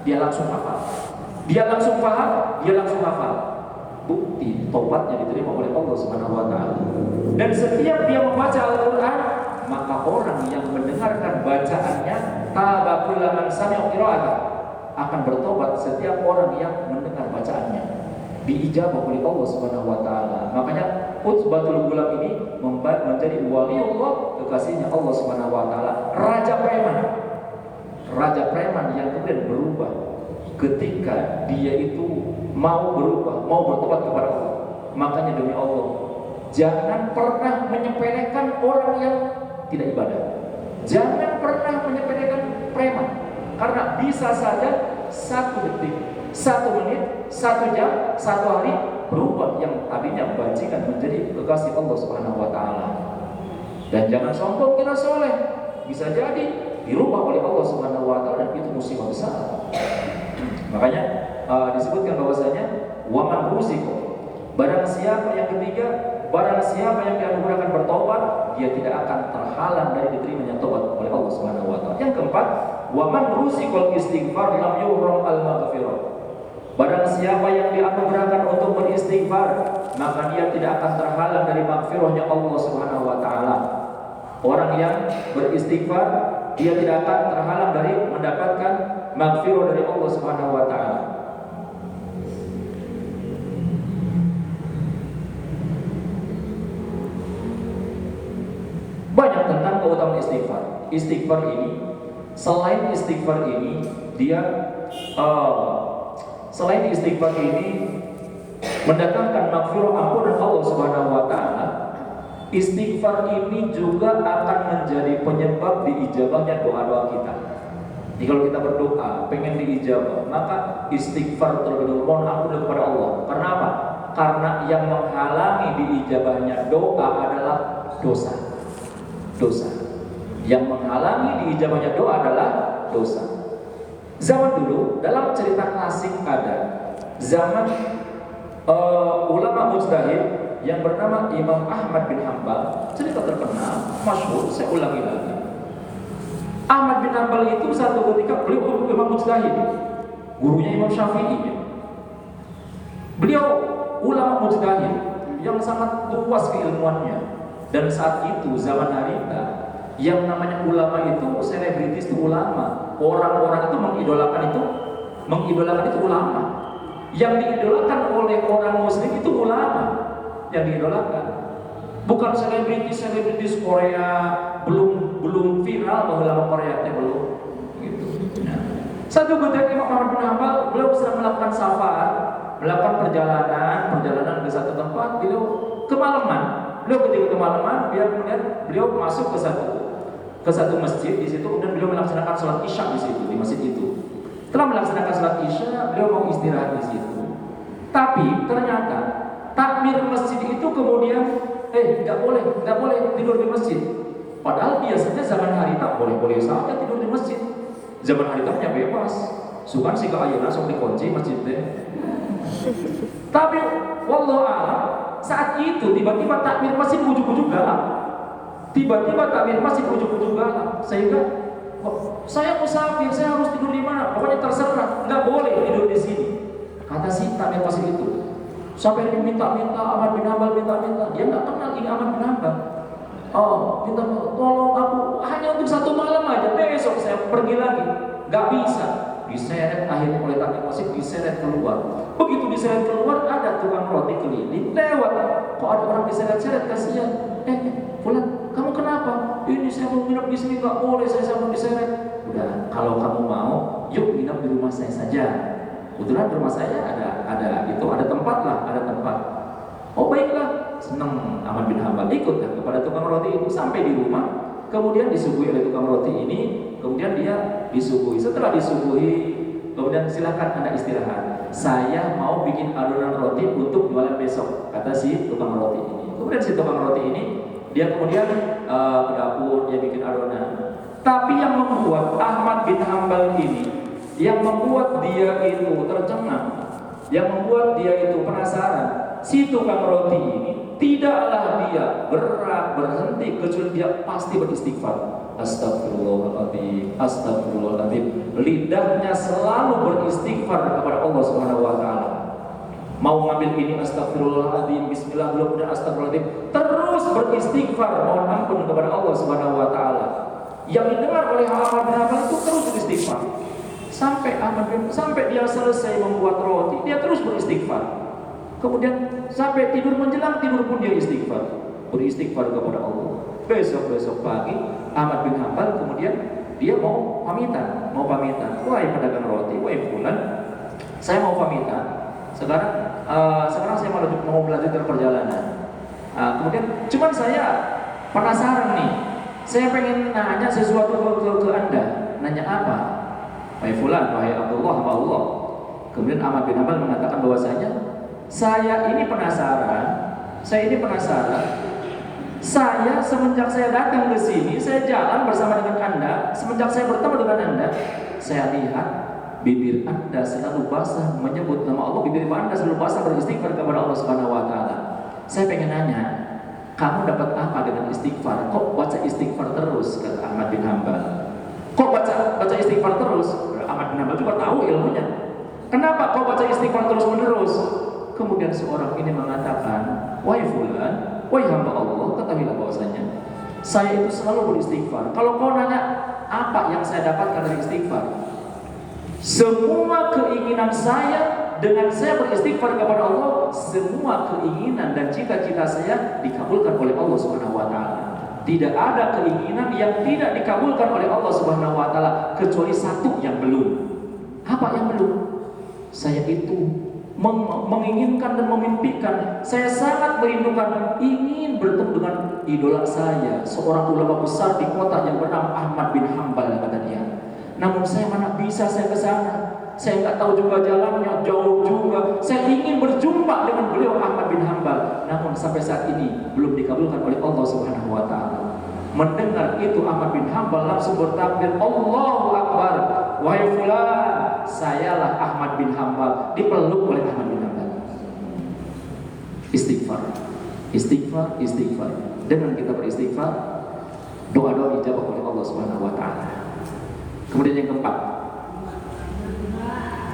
dia langsung hafal, dia langsung paham, dia langsung hafal. Bukti taubatnya diterima oleh Allah Subhanahu wa taala. Dan setiap dia membaca Al-Qur'an, maka orang yang mendengarkan bacaannya tabaqul man sami'a qira'atan akan bertobat. Setiap orang yang mendengar bacaannya diijabah oleh Allah Subhanahu wa taala. Makanya Utbatul Gulam ini menjadi waliullah, kekasihnya Allah Subhanahu wa taala, raja preman. Raja preman yang kemudian berubah ketika dia itu mau berubah, mau bertobat kepada Allah. Makanya demi Allah, jangan pernah menyepelekan orang yang tidak ibadah. Jangan pernah menyepelekan preman, karena bisa saja 1 detik, 1 menit, 1 jam, 1 hari berubah yang tadinya bajingan menjadi kekasih Allah Subhanahu wa taala. Dan jangan sombong kira soleh, bisa jadi dirubah oleh Allah Subhanahu wa taala dan itu musibah besar. Makanya disebutkan bahwasanya waman rusiko, barang siapa yang ketiga, barang siapa yang dianugerahkan bertobat, dia tidak akan terhalang dari diterimanya tobat oleh Allah Subhanahu wa taala. Yang keempat, waman rusikul istighfar lam yuhram al-maghfirah. Barang siapa yang dianugerahkan untuk beristighfar, maka dia tidak akan terhalang dari maghfirahnya Allah Subhanahu wa taala. Orang yang beristighfar, dia tidak akan terhalang dari mendapatkan maghfirah dari Allah Subhanahu wa taala. Banyak tentang keutamaan istighfar. Istighfar ini, selain istighfar ini, dia selain istighfar ini mendatangkan maghfirah ampunan Allah Subhanahu wa taala, istighfar ini juga akan menjadi penyebab diijabahnya doa-doa kita. Jadi kalau kita berdoa pengen diijabah, maka istighfar terlebih dahulu, mohon ampun kepada Allah. Karena apa? Karena yang menghalangi diijabahnya doa adalah dosa. Dosa. Yang menghalangi diijabahnya doa adalah dosa. Zaman dulu dalam cerita klasik ada zaman ulama mujtahid yang bernama Imam Ahmad bin Hanbal. Cerita terkenal, masyhur, saya ulangi lagi. Ahmad bin Hanbal itu satu ketika beliau Imam mujtahid, gurunya Imam Syafi'i. Beliau ulama mujtahid yang sangat luas keilmuannya. Dan saat itu zaman harita, yang namanya ulama itu selebritis itu ulama. Orang-orang itu mengidolakan itu ulama. Yang diidolakan oleh orang muslim itu ulama. yang diidolakan. Bukan selebritis Korea belum viral bahwa Korea itu belum. Gitu. Nah. Satu ketika Imam Ahmad bin Hanbal, beliau sedang melakukan safar, melakukan perjalanan ke satu tempat, beliau kemalaman. Beliau ketika kemalaman, beliau masuk ke satu masjid di situ, dan beliau melaksanakan sholat isya di situ, di masjid itu. Setelah melaksanakan sholat isya, beliau mau istirahat di situ. Tapi ternyata takmir masjid itu kemudian nggak boleh tidur di masjid. Padahal biasanya zaman harita boleh saja tidur di masjid. Zaman haritanya bebas. Sukan sih ke ayeuna sok dikunci masjid teh. Tapi wallahu a'lam, saat itu tiba-tiba takmir masjid ujug-ujug galak. Tiba-tiba takmir masjid ujug-ujug galak. Sehingga saya musafir, saya harus tidur di mana? Pokoknya terserah, nggak boleh tidur di sini. Kata si takmir masjid itu. Sampai dia minta-minta Ahmad bin Hanbal, minta-minta. Dia nggak kenal ini Ahmad bin Hanbal. Oh, minta tolong aku hanya untuk satu malam aja. Besok saya pergi lagi. Nggak bisa. Diseret akhirnya oleh takmir masjid, diseret keluar. Begitu diseret keluar, ada tukang roti keliling lewat. Kok ada orang diseret-seret, kasihan. Fulan, kamu kenapa? Ini saya mau nginep di sini, nggak boleh, saya mau diseret. Udah, kalau kamu mau, yuk nginep di rumah saya saja. Kebetulan di rumah saya ada tempat lah, ada tempat. Oh baiklah, senang Ahmad bin Hanbal ikutlah kepada tukang roti itu sampai di rumah. Kemudian disuguhi oleh tukang roti ini, kemudian dia disuguhi. Setelah disuguhi, kemudian silakan Anda istirahat. Saya mau bikin adonan roti untuk jualan besok, kata si tukang roti ini. Kemudian si tukang roti ini, dia kemudian ke dapur, dia bikin adonan. Tapi yang membuat Ahmad bin Hanbal ini, yang membuat dia itu tercengang, yang membuat dia itu penasaran, si tukang roti ini tidaklah dia berhenti kecuali dia pasti beristighfar. Astagfirullahaladzim, astagfirullahaladzim. Lidahnya selalu beristighfar kepada Allah Subhanahu wa taala. Mau ngambil ini astagfirullahaladzim, bismillah, belum ada astagfirullahaladzim. Terus beristighfar, mohon ampun kepada Allah Subhanahu wa taala. Yang didengar oleh Ahmad bin Hanbal itu terus beristighfar. Sampai dia selesai membuat roti, dia terus beristighfar. Kemudian sampai tidur menjelang tidur pun dia beristighfar kepada Allah. Besok pagi Ahmad bin Hanbal kemudian dia mau pamitan. Wahai pedagang roti, wahai fulan, saya mau pamitan. Sekarang saya mau melanjutkan perjalanan. Kemudian cuman saya penasaran nih. Saya pengen nanya sesuatu ke Anda. Nanya apa? Wahai fulan, wahai Abdullah, Allah. Kemudian Ahmad bin Hanbal mengatakan bahwasanya saya ini penasaran. Saya semenjak saya datang ke sini, saya jalan bersama dengan Anda. Semenjak saya bertemu dengan Anda, saya lihat bibir Anda selalu basah menyebut nama Allah. Bibir Anda selalu basah beristighfar kepada Allah Subhanahu wa taala. Saya pengen nanya, kamu dapat apa dengan istighfar? Kok baca istighfar terus? Kata Ahmad bin Hanbal. Kok baca istighfar terus? Ahmad bin Hanbal juga tahu ilmunya. Kenapa kok baca istighfar terus menerus? Kemudian seorang ini mengatakan, wahai fulan, wahai hamba Allah, ketahuilah bahwasanya saya itu selalu beristighfar. Kalau kau nanya apa yang saya dapatkan dari istighfar, semua keinginan saya dengan saya beristighfar kepada Allah, semua keinginan dan cita-cita saya dikabulkan oleh Allah Subhanahu wa taala. Tidak ada keinginan yang tidak dikabulkan oleh Allah Subhanahu wa taala kecuali satu yang belum. Apa yang belum? Saya itu menginginkan dan memimpikan, saya sangat merindukan, ingin bertemu dengan idola saya, seorang ulama besar di kota yang bernama Ahmad bin Hanbal, kata dia. Namun saya mana bisa saya ke sana, saya nggak tahu juga jalannya, jauh juga. Saya ingin berjumpa dengan beliau Ahmad bin Hanbal, namun sampai saat ini belum dikabulkan oleh Allah Subhanahu wa taala. Mendengar itu Ahmad bin Hanbal langsung bertakbir, Allahu Akbar. Wahai fulan, sayalah Ahmad bin Hanbal. Dipeluk oleh Ahmad bin Hanbal. Istighfar. Dengan kita beristighfar, doa-doa dijawab oleh Allah Subhanahu wa taala. Kemudian yang keempat,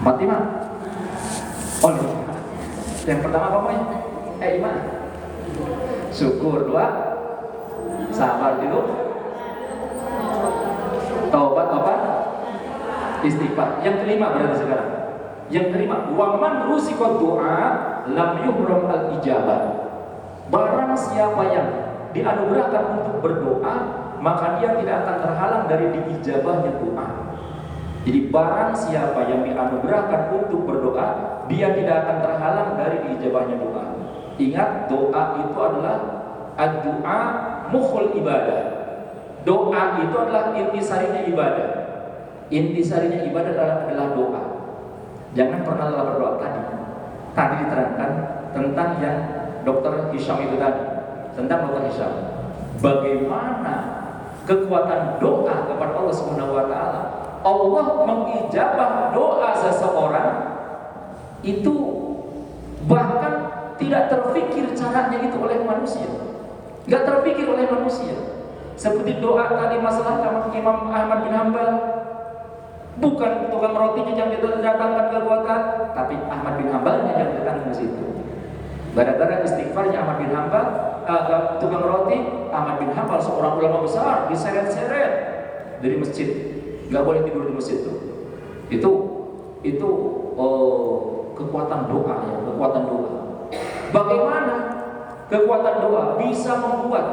Fatimah. Yang pertama apa namanya? Iman. Syukur. Dua, sabar dulu. Taubat apa? Istighfar. Yang kelima berarti sekarang. Yang kelima, wa man rusiqa du'a lam yuhram al ijabah. Barang siapa yang dianugerahkan untuk berdoa, maka dia tidak akan terhalang dari diijabahnya doa. Jadi barang siapa yang dianugerahkan untuk berdoa, dia tidak akan terhalang dari diijabahnya doa. Ingat, doa itu adalah ad-du'a mukhul ibadah. Doa itu adalah intisarinya ibadah. Intisarinya ibadah adalah doa. Jangan pernah lelah berdoa tadi. Tadi diterangkan tentang yang Dr. Hisham itu tadi, tentang Dr. Hisham. Bagaimana kekuatan doa kepada Allah Subhanahu wa taala. Allah mengijabah doa seseorang itu bahkan tidak terpikir caranya itu oleh manusia. Enggak terpikir oleh manusia. Seperti doa tadi masalah Imam Ahmad bin Hanbal. Bukan tukang rotinya yang datangkan kekuatan, tapi Ahmad bin Hanbalnya yang datang ke situ. Gara-gara istighfarnya Ahmad bin Hanbal, tukang roti, Ahmad bin Hanbal seorang ulama besar diseret-seret dari masjid, nggak boleh tidur di masjid itu. Itu kekuatan doa ya, kekuatan doa. Bagaimana kekuatan doa bisa membuat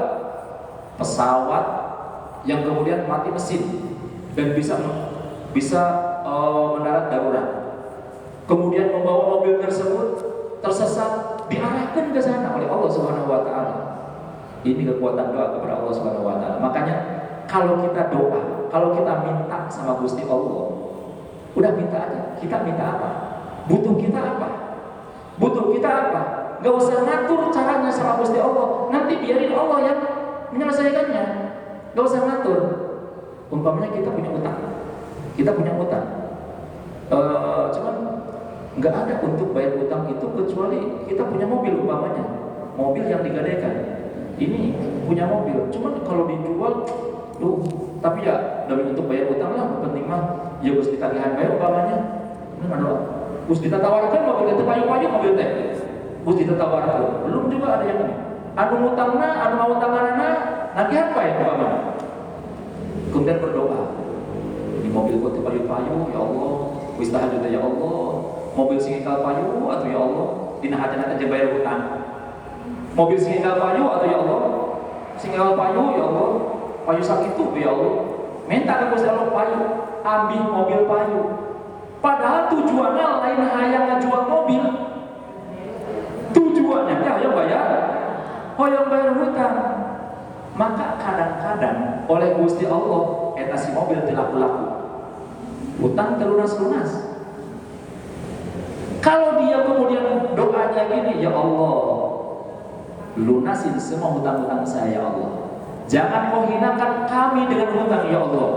pesawat yang kemudian mati mesin dan bisa mendarat darurat, kemudian membawa mobil tersebut tersesat, diarahkan ke sana oleh Allah Subhanahu wa taala. Ini kekuatan doa kepada Allah Subhanahu wa taala. Makanya kalau kita doa, kalau kita minta sama Gusti Allah, udah minta aja. Kita minta apa? Butuh kita apa? Butuh kita apa? Gak usah ngatur caranya sama Gusti Allah. Nanti biarin Allah yang menyelesaikannya. Gak usah ngatur. Umpamanya kita punya utang. Kita punya utang, cuman nggak ada untuk bayar utang itu kecuali kita punya mobil umpamanya, mobil yang digadaikan. Ini punya mobil, cuman kalau dijual, tapi ya demi untuk bayar utang lah, penting mah ya Gus ditagihan bayar umpamanya. Ini ada Gus ditawarkan mobil itu payu-payu mobil teh, Gus ditawarkan, belum juga ada yang ini. Anu utangna, anu mau utanganna, nanti apa ya umpamanya? Kemudian berdoa. Di mobil kau payu-payu, ya Allah, wis tahajud ya Allah, mobil singkal payu atau ya Allah, dinahat-nahat aja bayar hutang. Mobil singkal payu atau ya Allah, singkal payu ya Allah, payu sakit tuh ya Allah, minta ke Gusti Allah payu, ambil mobil payu. Padahal tujuannya lain hayang ngajual mobil, tujuannya ya bayar hutang. Maka kadang-kadang oleh Gusti Allah eta si mobil tidak laku, hutang terlunas-lunas. Kalau dia kemudian doanya gini, ya Allah, lunasin semua hutang-hutang saya ya Allah. Jangan kau hinakan kami dengan hutang ya Allah.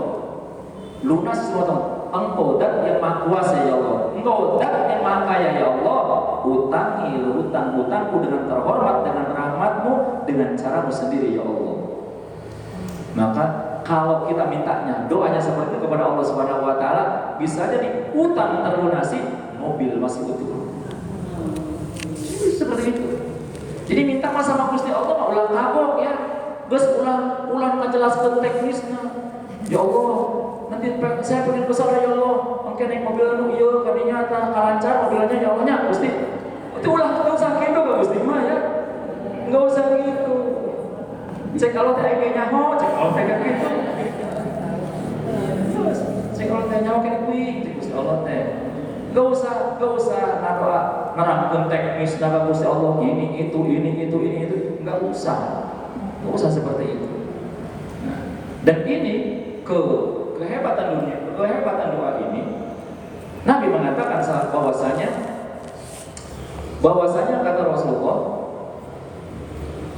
Lunas semua hutang. Engkau dat yang maha kuasa ya Allah. Engkau dat yang maha kaya ya Allah. Utangi hutang-hutangku dengan terhormat, dengan rahmatmu, dengan caramu sendiri ya Allah. Maka kalau kita mintanya doanya seperti itu kepada Allah Subhanahu wa taala, bisa jadi utang terlunasi, mobil masih utuh. Seperti itu. Jadi minta sama Gusti Allah mah ulah kagok ya. Geus ulah ngajelaskeun teknisnya. Ya Allah, nanti saya pengen besar ya Allah. Engke naik mobil anu ieu kadinya tah kalancar mobilnya ya Allah nya Gusti. Itu ulah enggak usah kitu ka Gusti mah ya. Enggak usah gitu. Cek kalau teh aya nyaho, cek kalau teh gitu. Cek kalau teh nyaho kene kuing, cek Gusti Allah teh. Enggak usah nerangkeun teknis nama Gusti Allah ini itu, enggak usah. Enggak usah seperti itu. Nah, dan ini kehebatan doa ini Nabi mengatakan bahwasanya kata Rasulullah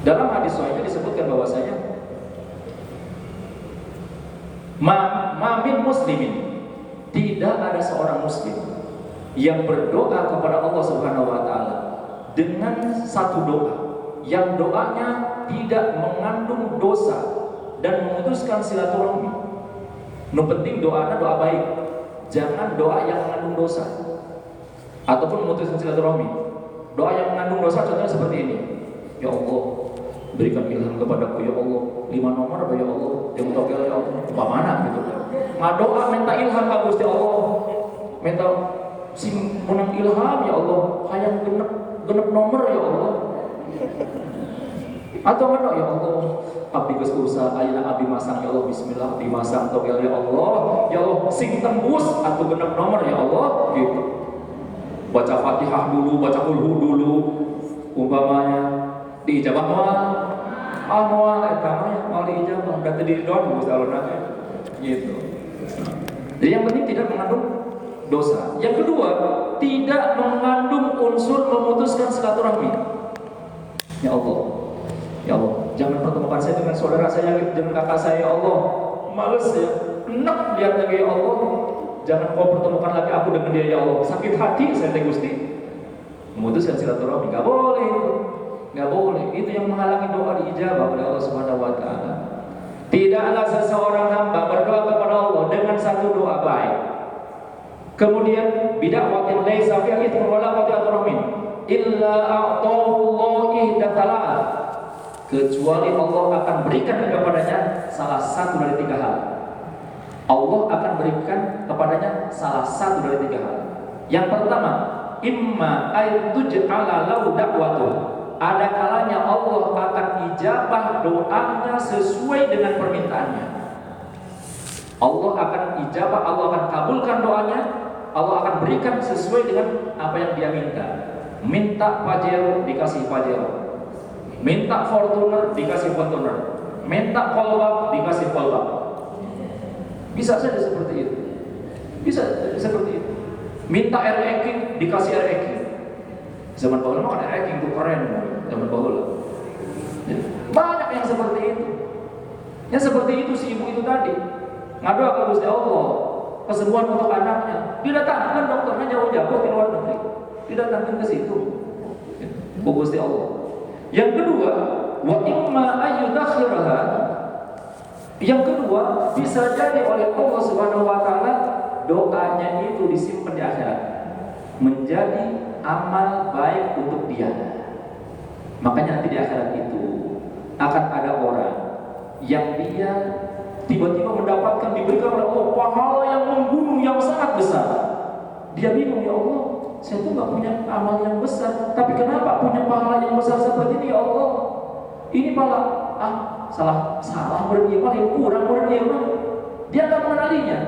dalam hadis sahih disebutkan bahwasanya min muslimin, tidak ada seorang muslim yang berdoa kepada Allah Subhanahu wa taala dengan satu doa yang doanya tidak mengandung dosa dan memutuskan silaturahmi. Nu penting doanya doa baik. Jangan doa yang mengandung dosa ataupun memutuskan silaturahmi. Doa yang mengandung dosa contohnya seperti ini. Ya Allah, berikan ilham kepadaku ya Allah, 5 nomor ya Allah, yang togel ya Allah, mana gitu. Ngadoa minta ilham ka Gusti Allah. Minta sing menang ilham ya Allah, hayang genep nomor ya Allah. Atau mana ya Allah, abdi geus usaha ayeuna abdi masang ya Allah, bismillah abdi masang togel ya Allah, ya Allah sing tembus atuh genep nomor ya Allah gitu. Baca Fatihah dulu, baca Qul dulu, umpamanya diijabah moal eta mah diijabah da teu diridon Gusti Allah gitu. Jadi yang penting tidak mengandung dosa. Yang kedua, tidak mengandung unsur memutuskan silaturahmi. Ya Allah, ya Allah, jangan pertemukan saya dengan saudara saya, dengan kakak saya, ya Allah. Males ya, enak lihat lagi ya Allah. Jangan kau pertemukan lagi aku dengan dia ya Allah. Sakit hati saya teh Gusti. Memutuskan silaturahmi nggak boleh, nggak boleh. Itu yang menghalangi doa diijabah oleh Allah Subhanahu Wa Taala. Tidaklah seseorang hamba berdoa kepada Allah dengan satu doa baik. Kemudian bid'awatin laisa fiha ithmun wala qati'atur rahim illa a'tahu Allah ihdatsalah, kecuali Allah akan berikan kepadanya salah satu dari tiga hal. Allah akan berikan kepadanya salah satu dari tiga hal. Yang pertama, imma aytuj'ala lahu da'watun, ada kalanya Allah akan ijabah doanya sesuai dengan permintaannya. Allah akan ijabah, Allah akan kabulkan doanya, Allah akan berikan sesuai dengan apa yang dia minta. Minta Pajero dikasih Pajero, minta Fortuner dikasih Fortuner, minta Kolbak dikasih Kolbak. Bisa saja seperti itu. Bisa seperti itu. Minta RE dikasih RE. Zaman bahula mah RE itu keren, zaman bahula. Banyak yang seperti itu. Yang seperti itu si ibu itu tadi ngadu ke Gusti Allah kesembuhan untuk anaknya. Didatangkan dokternya jauh-jauh di luar negeri. Didatangkan ke situ. Gusti Allah. Yang kedua, wa imma ayyudakhiraha. Yang kedua, bisa jadi oleh Allah Subhanahu Wa Taala doanya itu disimpan di akhirat menjadi amal baik untuk dia. Makanya nanti di akhirat itu akan ada orang yang dia tiba-tiba mendapatkan, diberikan oleh Allah pahala yang menggunung, yang sangat besar. Dia bingung, ya Allah, saya tuh gak punya amal yang besar, tapi kenapa punya pahala yang besar seperti ini ya Allah? Ini pahala, salah beriman, yang kurang beriman. Dia gak mengenalinya.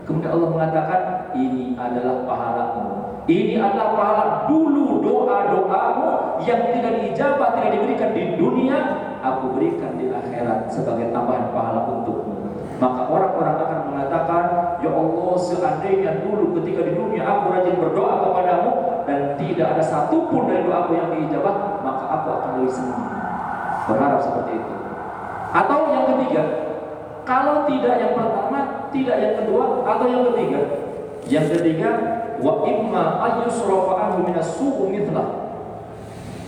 Kemudian Allah mengatakan, ini adalah pahalamu. Ini adalah pahala dulu doa-doamu yang tidak diijabah, tidak diberikan di dunia, aku berikan di akhirat sebagai tambahan pahala untukmu. Maka orang-orang akan mengatakan, ya Allah, seandainya dulu ketika di dunia aku rajin berdoa kepadamu dan tidak ada satupun dari doaku yang diijabah, maka aku akan lebih senang. Berharap seperti itu. Atau yang ketiga, kalau tidak yang pertama, tidak yang kedua, atau yang ketiga. Yang ketiga, wa imma ayyusrafa anhu minas su'u mithlah.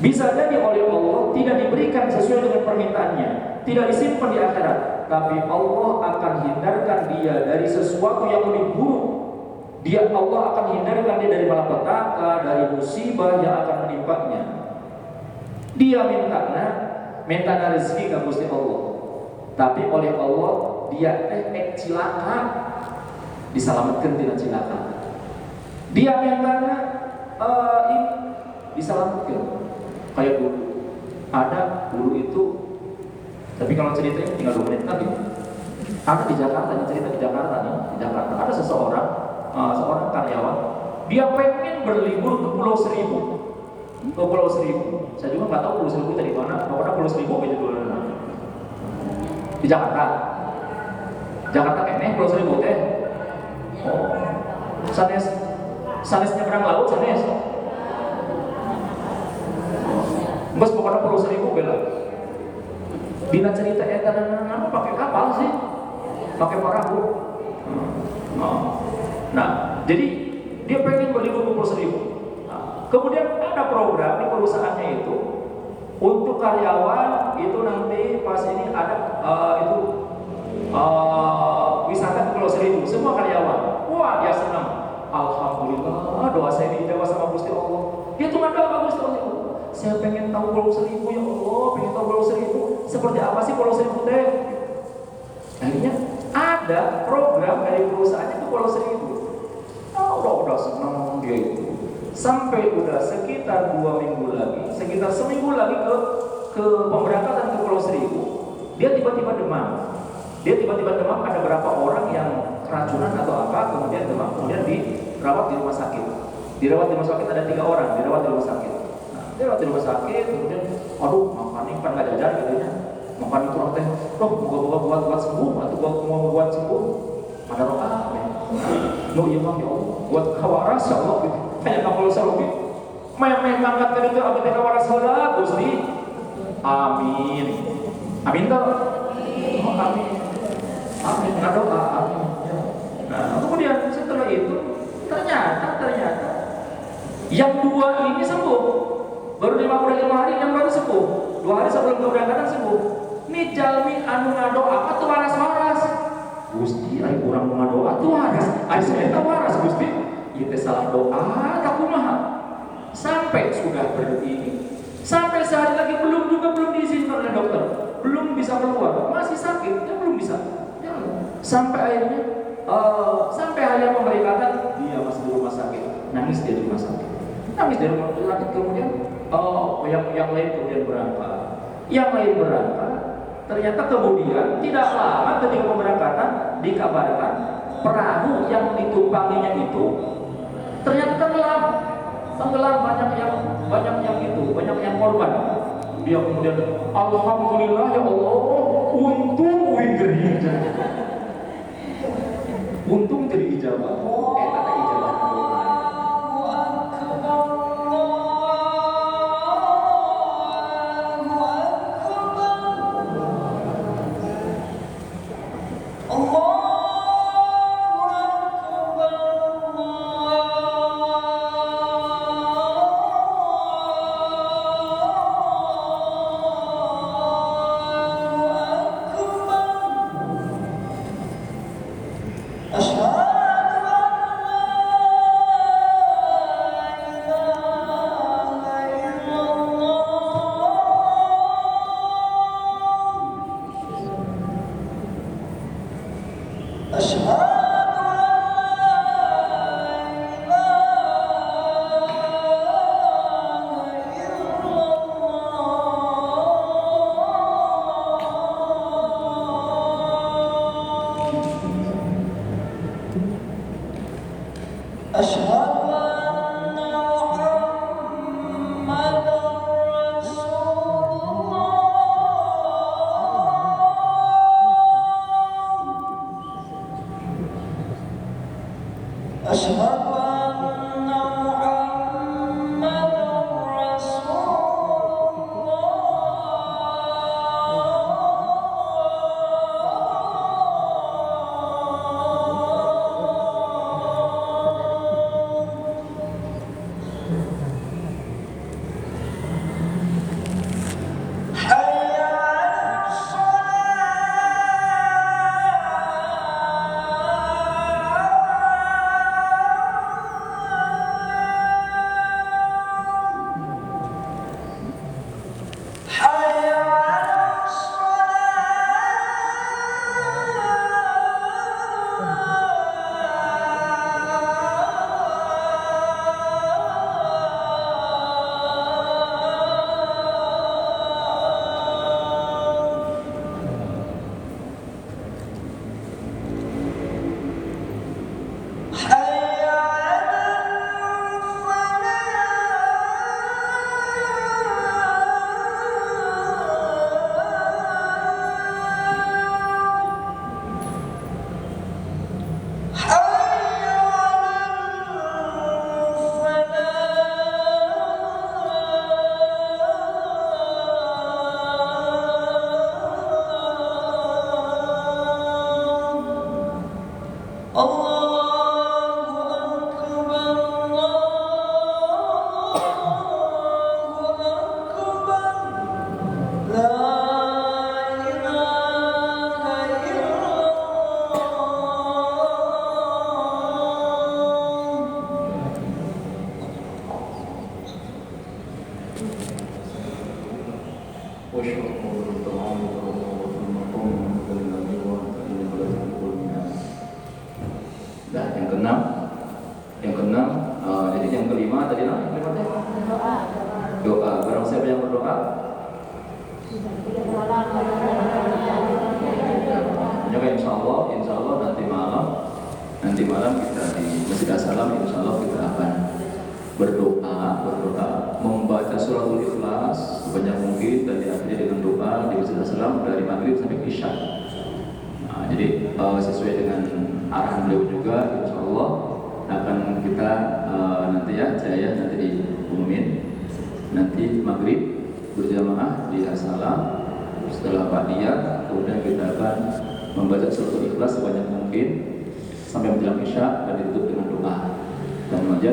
Bisa jadi oleh Allah tidak diberikan sesuai dengan permintaannya, tidak disimpan di akhirat, tapi Allah akan hindarkan dia dari sesuatu yang lebih buruk. Allah akan hindarkan dia dari malapetaka, dari musibah yang akan menimpanya. Dia minta rezeki ke Gusti Allah, tapi oleh Allah dia cilaka, diselamatkan tidak cilaka. Dia mintanya ini diselamatkan. Kayak dulu itu, tapi kalau ceritanya tinggal 2 menit lagi. Ada di Jakarta, cerita di Jakarta ada seorang karyawan, dia pengen berlibur ke Pulau Seribu. Saya juga nggak tahu Pulau Seribu dari mana. Pokoknya Pulau Seribu aja dulu. Di Jakarta kayaknya Pulau Seribu teh. Oh, sanes nyebrang laut sanes. Bos pokoknya Pulau Seribu bela. Bila cerita nama pakai kapal sih, pakai perahu. Nah, jadi dia pengen berlibur ke Pulau Seribu. Nah, kemudian ada program di perusahaannya itu untuk karyawan itu nanti pas ini ada wisata ke Pulau Seribu, semua karyawan. Wah, dia senang. Alhamdulillah, doa saya dijawab sama Gusti Allah. Dia cuma doa Gusti Allah. Saya pengen tahu Pulau Seribu ya Allah, pengen tahu Pulau Seribu seperti apa sih Pulau Seribu teh. Akhirnya ada program dari perusahaannya ke Pulau Seribu. Udah senang dia itu. Sampai udah sekitar 2 minggu lagi, sekitar seminggu lagi ke ke pemberangkatan ke Pulau Seribu, dia tiba-tiba demam. Ada beberapa orang yang keracunan atau apa, kemudian demam, kemudian dirawat di rumah sakit. Ada 3 orang dirawat di rumah sakit. Nah, dirawat di rumah sakit, kemudian, aduh, makan kan nggak jajan katanya. Makan itu orang teh, buat sembuh atau buat sembuh. Ada roka, no iya mah ya Allah, buat kawaras ya Allah gitu. Hanya kalau saluki, main ngangkat tadi itu abdi kawaras heula Gusti. Amin. Amin toh? Oh, amin. Amin. Ngadoa, amin. Nah, kemudian setelah itu ternyata yang 2 ini sembuh. Baru 55 hari yang baru sembuh. 2 hari sebelum keberangkatan sembuh. Ini jalmi anu ngadoa atuh waras-waras. Gusti, ari urang nu ngadoa atuh waras. Ari saya teh waras Gusti. Ieu teh salah doa tak kumaha. Sampai sudah begini. Sampai sehari lagi belum diizinkan oleh dokter. Belum bisa keluar, masih sakit, dia belum bisa. Ya. Sampai akhirnya pemberangkatan dia masih di rumah sakit. Nangis di rumah sakit. Kemudian yang lain kemudian berangkat. Ternyata kemudian tidak lama ketika pemberangkatan dikabarkan perahu yang ditumpanginya itu ternyata tenggelam, banyak yang korban. Dia kemudian alhamdulillah ya Allah, untung jadi ijabah. Kata ijabah. Jadi yang kelima tadi doa. Barang siapa yang berdoa nanti malam kita di Masjid As-Salam, insya Allah kita akan berdoa, membaca suratul Ikhlas sebanyak mungkin dan diakhiri dengan doa di Masjid As-Salam dari maghrib sampai isya. Nah, jadi sesuai dengan arahan beliau juga, insya Allah akan kita nanti ya, saya nanti diumumin nanti maghrib berjamaah di As-Salam. Setelah Ba'diyah, kemudian kita akan membaca suratul Ikhlas sebanyak mungkin sampai menjelang isya dan ditutup dengan doa dan munajat